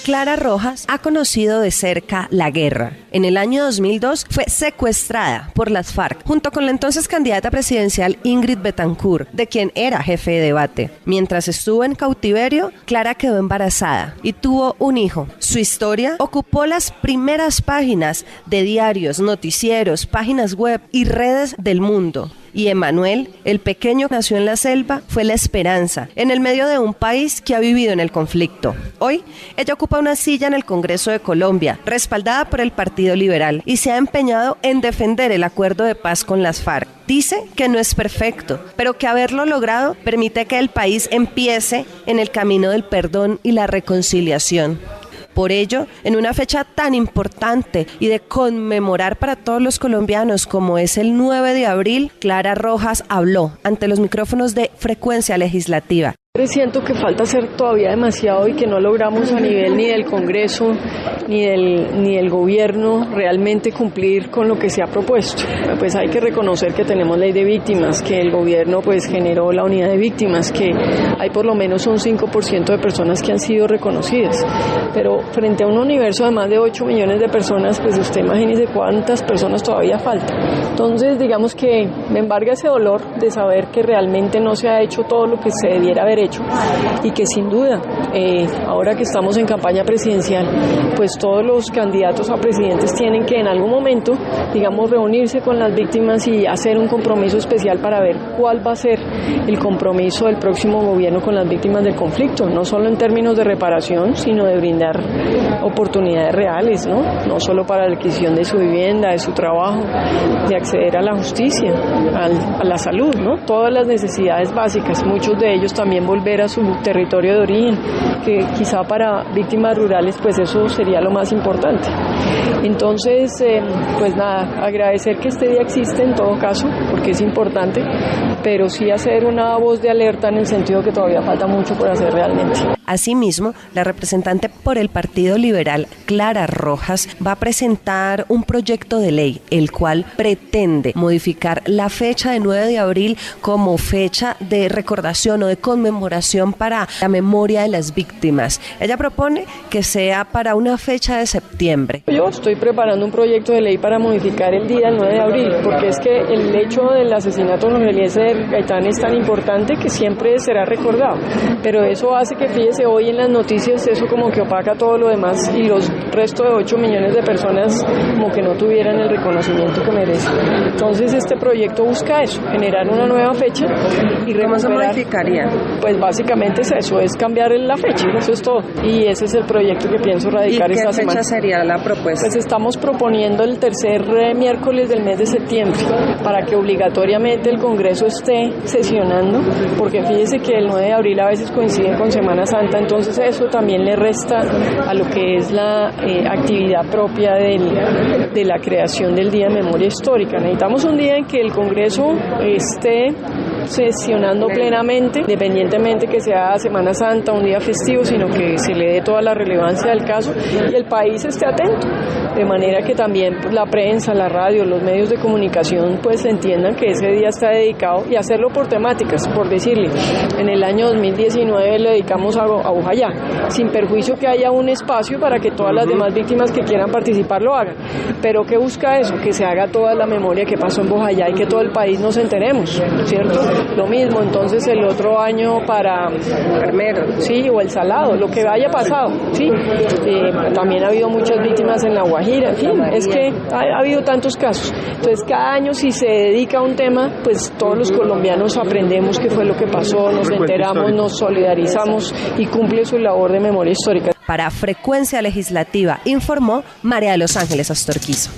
Clara Rojas ha conocido de cerca la guerra. En el año 2002 fue secuestrada por las FARC junto con la entonces candidata presidencial Ingrid Betancourt, de quien era jefe de debate. Mientras estuvo en cautiverio, Clara quedó embarazada y tuvo un hijo. Su historia ocupó las primeras páginas de diarios, noticieros, páginas web y redes del mundo. Y Emanuel, el pequeño que nació en la selva, fue la esperanza en el medio de un país que ha vivido en el conflicto. Hoy, ella ocupa una silla en el Congreso de Colombia, respaldada por el Partido Liberal, y se ha empeñado en defender el acuerdo de paz con las FARC. Dice que no es perfecto, pero que haberlo logrado permite que el país empiece en el camino del perdón y la reconciliación. Por ello, en una fecha tan importante y de conmemorar para todos los colombianos como es el 9 de abril, Clara Rojas habló ante los micrófonos de Frecuencia Legislativa. Siento que falta hacer todavía demasiado y que no logramos a nivel ni del Congreso ni del gobierno realmente cumplir con lo que se ha propuesto. Pues hay que reconocer que tenemos ley de víctimas, que el gobierno pues generó la unidad de víctimas, que hay por lo menos un 5% de personas que han sido reconocidas. Pero frente a un universo de más de 8 millones de personas, pues usted imagínese cuántas personas todavía faltan. Entonces digamos que me embarga ese dolor de saber que realmente no se ha hecho todo lo que se debiera haber hecho y que sin duda ahora que estamos en campaña presidencial pues todos los candidatos a presidentes tienen que en algún momento digamos reunirse con las víctimas y hacer un compromiso especial para ver cuál va a ser el compromiso del próximo gobierno con las víctimas del conflicto, no solo en términos de reparación sino de brindar oportunidades reales, no solo para la adquisición de su vivienda, de su trabajo, de acceder a la justicia, a la salud, todas las necesidades básicas, muchos de ellos también volver a su territorio de origen, que quizá para víctimas rurales pues eso sería lo más importante. Entonces, pues nada, agradecer que este día existe en todo caso, porque es importante, pero sí hacer una voz de alerta en el sentido que todavía falta mucho por hacer realmente. Asimismo, la representante por el Partido Liberal, Clara Rojas, va a presentar un proyecto de ley, el cual pretende modificar la fecha de 9 de abril como fecha de recordación o de conmemoración para la memoria de las víctimas. Ella propone que sea para una fecha de septiembre. Yo estoy preparando un proyecto de ley para modificar el día del 9 de abril, porque es que el hecho del asesinato de Jorge Eliezer Gaitán es tan importante que siempre será recordado, pero eso hace que, fíjese, hoy en las noticias eso como que opaca todo lo demás y los restos de 8 millones de personas como que no tuvieran el reconocimiento que merecen. Entonces este proyecto busca eso, generar una nueva fecha y recuperar. ¿Cómo se modificaría? Pues básicamente es eso, es cambiar la fecha, eso es todo. Y ese es el proyecto que pienso radicar esta semana. ¿Y qué fecha sería la propuesta? Pues estamos proponiendo el tercer miércoles del mes de septiembre para que obligatoriamente el Congreso esté sesionando, porque fíjese que el 9 de abril a veces coincide con Semana Santa, entonces eso también le resta a lo que es la actividad propia de la creación del Día de Memoria Histórica. Necesitamos un día en que el Congreso esté sesionando plenamente, independientemente que sea Semana Santa, un día festivo, sino que se le dé toda la relevancia del caso y el país esté atento, de manera que también pues, la prensa, la radio, los medios de comunicación pues entiendan que ese día está dedicado y hacerlo por temáticas, por decirle, en el año 2019 le dedicamos a Bojayá, sin perjuicio que haya un espacio para que todas las demás víctimas que quieran participar lo hagan, pero ¿qué busca eso? Que se haga toda la memoria que pasó en Bojayá y que todo el país nos enteremos, ¿cierto? Lo mismo, entonces el otro año para Armero, sí, o el Salado, lo que haya pasado, sí. También ha habido muchas víctimas en La Guajira, en fin, es que ha habido tantos casos. Entonces cada año si se dedica a un tema, pues todos los colombianos aprendemos qué fue lo que pasó, nos enteramos, nos solidarizamos y cumple su labor de memoria histórica. Para Frecuencia Legislativa, informó María de los Ángeles Astorquizo.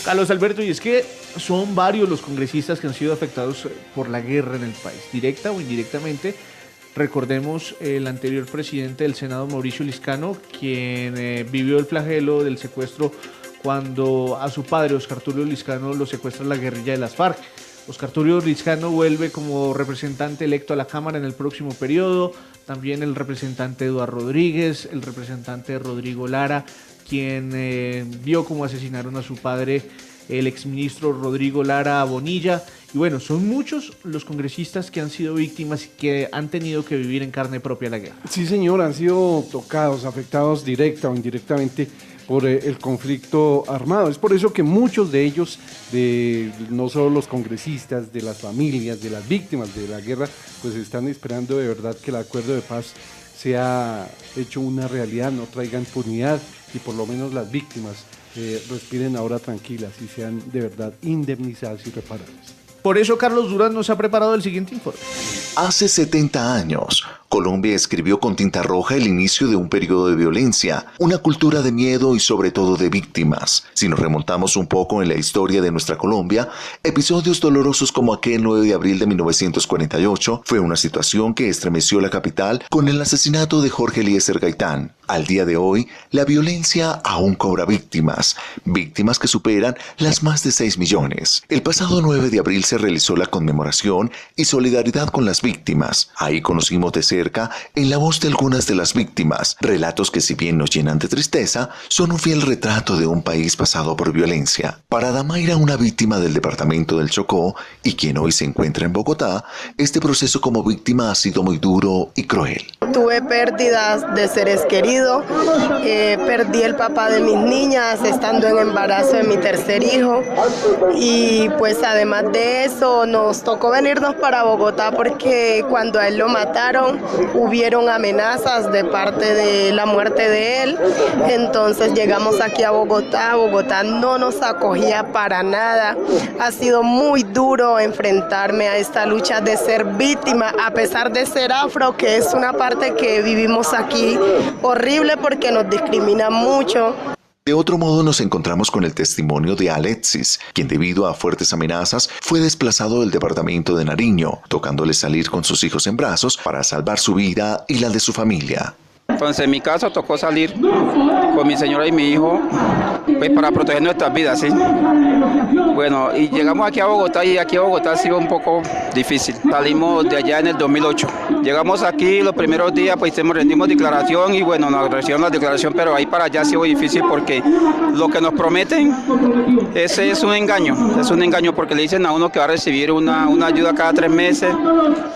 Carlos Alberto, y es que son varios los congresistas que han sido afectados por la guerra en el país, directa o indirectamente. Recordemos el anterior presidente del Senado, Mauricio Liscano, quien vivió el flagelo del secuestro cuando a su padre, Oscar Tulio Liscano, lo secuestra la guerrilla de las FARC. Oscar Tulio Liscano vuelve como representante electo a la Cámara en el próximo periodo. También el representante Eduardo Rodríguez, el representante Rodrigo Lara, quien vio cómo asesinaron a su padre, el exministro Rodrigo Lara Bonilla. Y bueno, son muchos los congresistas que han sido víctimas y que han tenido que vivir en carne propia la guerra. Sí, señor, han sido tocados, afectados directa o indirectamente por el conflicto armado. Es por eso que muchos de ellos, no solo los congresistas, de las familias, de las víctimas de la guerra, pues están esperando de verdad que el acuerdo de paz sea hecho una realidad, no traiga impunidad y por lo menos las víctimas respiren ahora tranquilas y sean de verdad indemnizadas y reparadas. Por eso Carlos Durán nos ha preparado el siguiente informe. Hace 70 años, Colombia escribió con tinta roja el inicio de un periodo de violencia, una cultura de miedo y sobre todo de víctimas. Si nos remontamos un poco en la historia de nuestra Colombia, episodios dolorosos como aquel 9 de abril de 1948 fue una situación que estremeció la capital con el asesinato de Jorge Eliezer Gaitán. Al día de hoy, la violencia aún cobra víctimas que superan las más de 6 millones. El pasado 9 de abril se realizó la conmemoración y solidaridad con las víctimas. Ahí conocimos de cerca, en la voz de algunas de las víctimas, relatos que si bien nos llenan de tristeza, son un fiel retrato de un país pasado por violencia. Para Damaira, una víctima del departamento del Chocó y quien hoy se encuentra en Bogotá, este proceso como víctima ha sido muy duro y cruel. Tuve pérdidas de seres queridos, perdí el papá de mis niñas estando en embarazo de mi tercer hijo y pues además de eso nos tocó venirnos para Bogotá porque cuando a él lo mataron hubieron amenazas de parte de la muerte de él, entonces llegamos aquí a Bogotá no nos acogía para nada, ha sido muy duro enfrentarme a esta lucha de ser víctima a pesar de ser afro, que es una parte que vivimos aquí horrible porque nos discriminan mucho. De otro modo nos encontramos con el testimonio de Alexis, quien debido a fuertes amenazas fue desplazado del departamento de Nariño, tocándole salir con sus hijos en brazos para salvar su vida y la de su familia. Entonces en mi caso tocó salir con mi señora y mi hijo pues para proteger nuestras vidas, ¿sí? Bueno, y llegamos aquí a Bogotá y aquí a Bogotá ha sido un poco difícil. Salimos de allá en el 2008. Llegamos aquí los primeros días, pues rendimos declaración y bueno, nos recibieron la declaración, pero ahí para allá ha sido difícil porque lo que nos prometen ese es un engaño porque le dicen a uno que va a recibir una ayuda cada 3 meses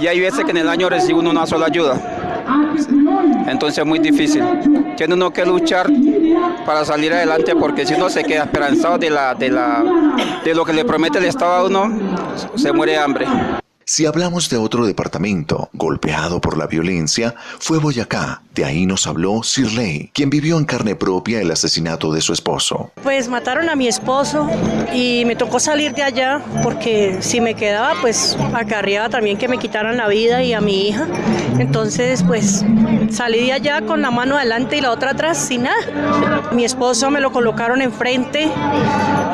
y hay veces que en el año recibe uno una sola ayuda. Entonces es muy difícil. Tiene uno que luchar para salir adelante porque si uno se queda esperanzado de lo que le promete el Estado a uno, se muere de hambre. Si hablamos de otro departamento golpeado por la violencia, fue Boyacá. De ahí nos habló Sirley, quien vivió en carne propia el asesinato de su esposo. Pues mataron a mi esposo y me tocó salir de allá porque si me quedaba pues acarreaba también que me quitaran la vida y a mi hija. Entonces pues salí de allá con la mano adelante y la otra atrás sin nada. Mi esposo me lo colocaron enfrente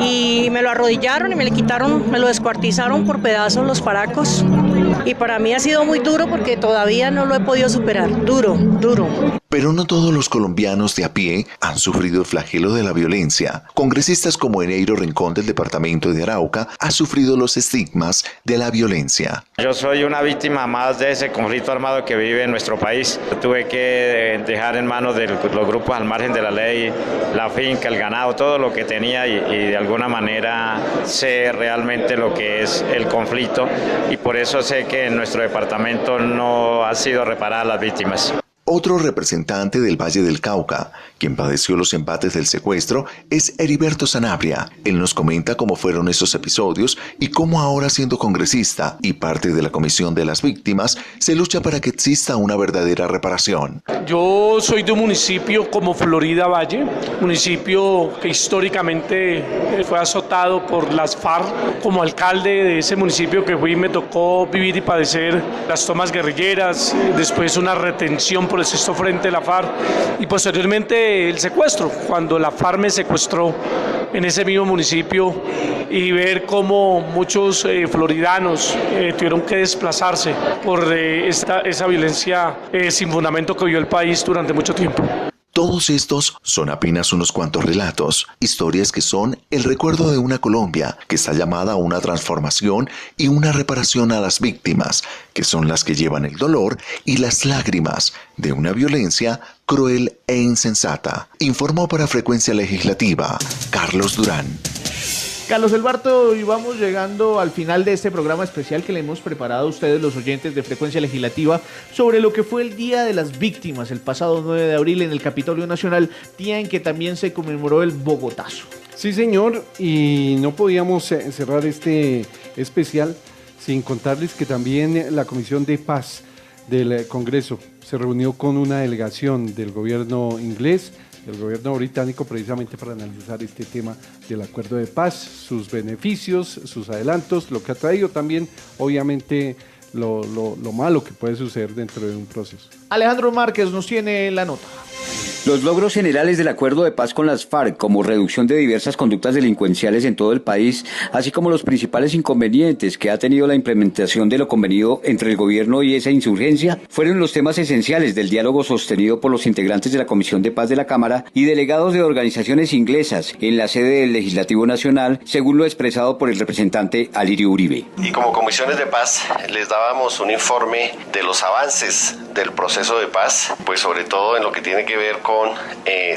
y me lo arrodillaron y me lo descuartizaron por pedazos los paracos. Y para mí ha sido muy duro porque todavía no lo he podido superar. Duro. Pero no todos los colombianos de a pie han sufrido el flagelo de la violencia. Congresistas como Eneiro Rincón del departamento de Arauca ha sufrido los estigmas de la violencia. Yo soy una víctima más de ese conflicto armado que vive en nuestro país. Tuve que dejar en manos de los grupos al margen de la ley, la finca, el ganado, todo lo que tenía y de alguna manera sé realmente lo que es el conflicto y por eso sé que en nuestro departamento no ha sido reparada las víctimas. Otro representante del Valle del Cauca, quien padeció los embates del secuestro, es Heriberto Sanabria. Él nos comenta cómo fueron esos episodios y cómo ahora siendo congresista y parte de la Comisión de las Víctimas, se lucha para que exista una verdadera reparación. Yo soy de un municipio como Florida Valle, municipio que históricamente fue azotado por las FARC. Como alcalde de ese municipio que fui, me tocó vivir y padecer las tomas guerrilleras, después una retención por el sexto frente de la FARC y posteriormente el secuestro, cuando la FARC me secuestró en ese mismo municipio y ver cómo muchos floridanos tuvieron que desplazarse por esa violencia sin fundamento que vivió el país durante mucho tiempo. Todos estos son apenas unos cuantos relatos, historias que son el recuerdo de una Colombia que está llamada a una transformación y una reparación a las víctimas, que son las que llevan el dolor y las lágrimas de una violencia cruel e insensata. Informó para Frecuencia Legislativa, Carlos Durán. Carlos Alberto, y vamos llegando al final de este programa especial que le hemos preparado a ustedes, los oyentes de Frecuencia Legislativa, sobre lo que fue el Día de las Víctimas, el pasado 9 de abril en el Capitolio Nacional, día en que también se conmemoró el Bogotazo. Sí, señor, y no podíamos cerrar este especial sin contarles que también la Comisión de Paz del Congreso se reunió con una delegación del gobierno inglés, del gobierno británico, precisamente para analizar este tema del acuerdo de paz, sus beneficios, sus adelantos, lo que ha traído también, obviamente, lo malo que puede suceder dentro de un proceso. Alejandro Márquez nos tiene la nota. Los logros generales del acuerdo de paz con las FARC, como reducción de diversas conductas delincuenciales en todo el país, así como los principales inconvenientes que ha tenido la implementación de lo convenido entre el gobierno y esa insurgencia, fueron los temas esenciales del diálogo sostenido por los integrantes de la Comisión de Paz de la Cámara y delegados de organizaciones inglesas en la sede del Legislativo Nacional, según lo expresado por el representante Alirio Uribe. Y como comisiones de paz les dábamos un informe de los avances del proceso de paz, pues sobre todo en lo que tiene que ver con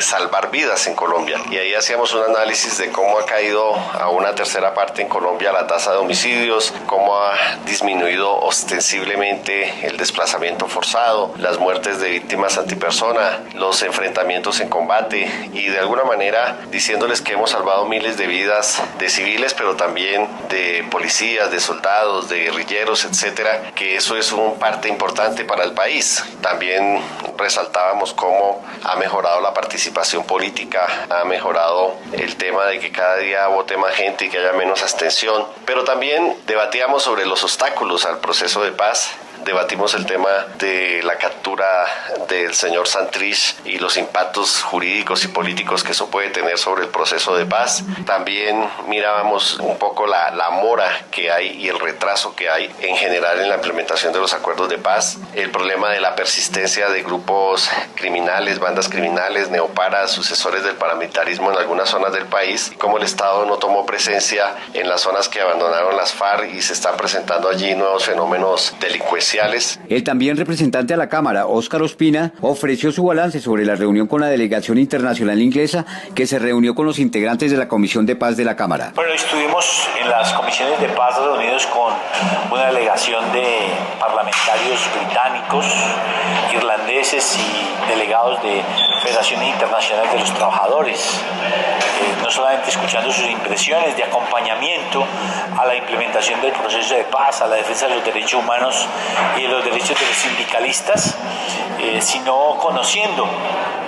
salvar vidas en Colombia. Y ahí hacíamos un análisis de cómo ha caído a una tercera parte en Colombia la tasa de homicidios, cómo ha disminuido ostensiblemente el desplazamiento forzado, las muertes de víctimas antipersona, los enfrentamientos en combate y de alguna manera diciéndoles que hemos salvado miles de vidas de civiles, pero también de policías, de soldados, de guerrilleros, etcétera, que eso es una parte importante para el país. También resaltábamos cómo ha mejorado la participación política, ha mejorado el tema de que cada día vote más gente y que haya menos abstención, pero también debatíamos sobre los obstáculos al proceso de paz. Debatimos el tema de la captura del señor Santrich y los impactos jurídicos y políticos que eso puede tener sobre el proceso de paz. También mirábamos un poco la mora que hay y el retraso que hay en general en la implementación de los acuerdos de paz. El problema de la persistencia de grupos criminales, bandas criminales, neoparas, sucesores del paramilitarismo en algunas zonas del país, y cómo el Estado no tomó presencia en las zonas que abandonaron las FARC y se están presentando allí nuevos fenómenos delincuenciales. El también representante a la Cámara, Óscar Ospina, ofreció su balance sobre la reunión con la delegación internacional inglesa que se reunió con los integrantes de la Comisión de Paz de la Cámara. Bueno, estuvimos en las comisiones de paz reunidos con una delegación de parlamentarios británicos, irlandeses y delegados de Federaciones Internacionales de los Trabajadores, no solamente escuchando sus impresiones de acompañamiento a la implementación del proceso de paz, a la defensa de los derechos humanos y de los derechos de los sindicalistas, sino conociendo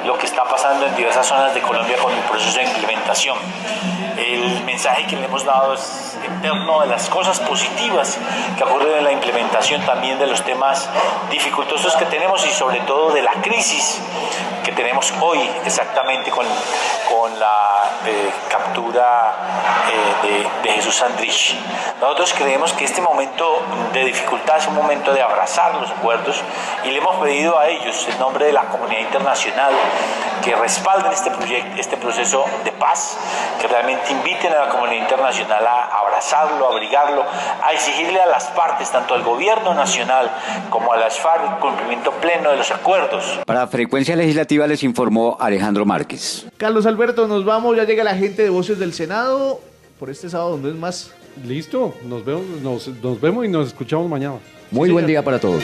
lo que está pasando en diversas zonas de Colombia con el proceso de implementación. El mensaje que le hemos dado es en torno a las cosas positivas que ocurren en la implementación, también de los temas dificultosos que tenemos y sobre todo de la crisis que tenemos hoy exactamente con la captura de Jesús Santrich. Nosotros creemos que este momento de dificultad es un momento de abrazar los acuerdos y le hemos pedido a ellos, en nombre de la comunidad internacional, que respalden este proceso de paz, que realmente inviten a la comunidad internacional a abrazarlo, a abrigarlo, a exigirle a las partes, tanto al gobierno nacional como a las FARC, el cumplimiento pleno de los acuerdos. Para Frecuencia Legislativa les informó Alejandro Márquez. Carlos Alberto, nos vamos, ya llega la gente de Voces del Senado por este sábado, ¿no es más? Listo, nos vemos y nos escuchamos mañana. Muy buen día para todos.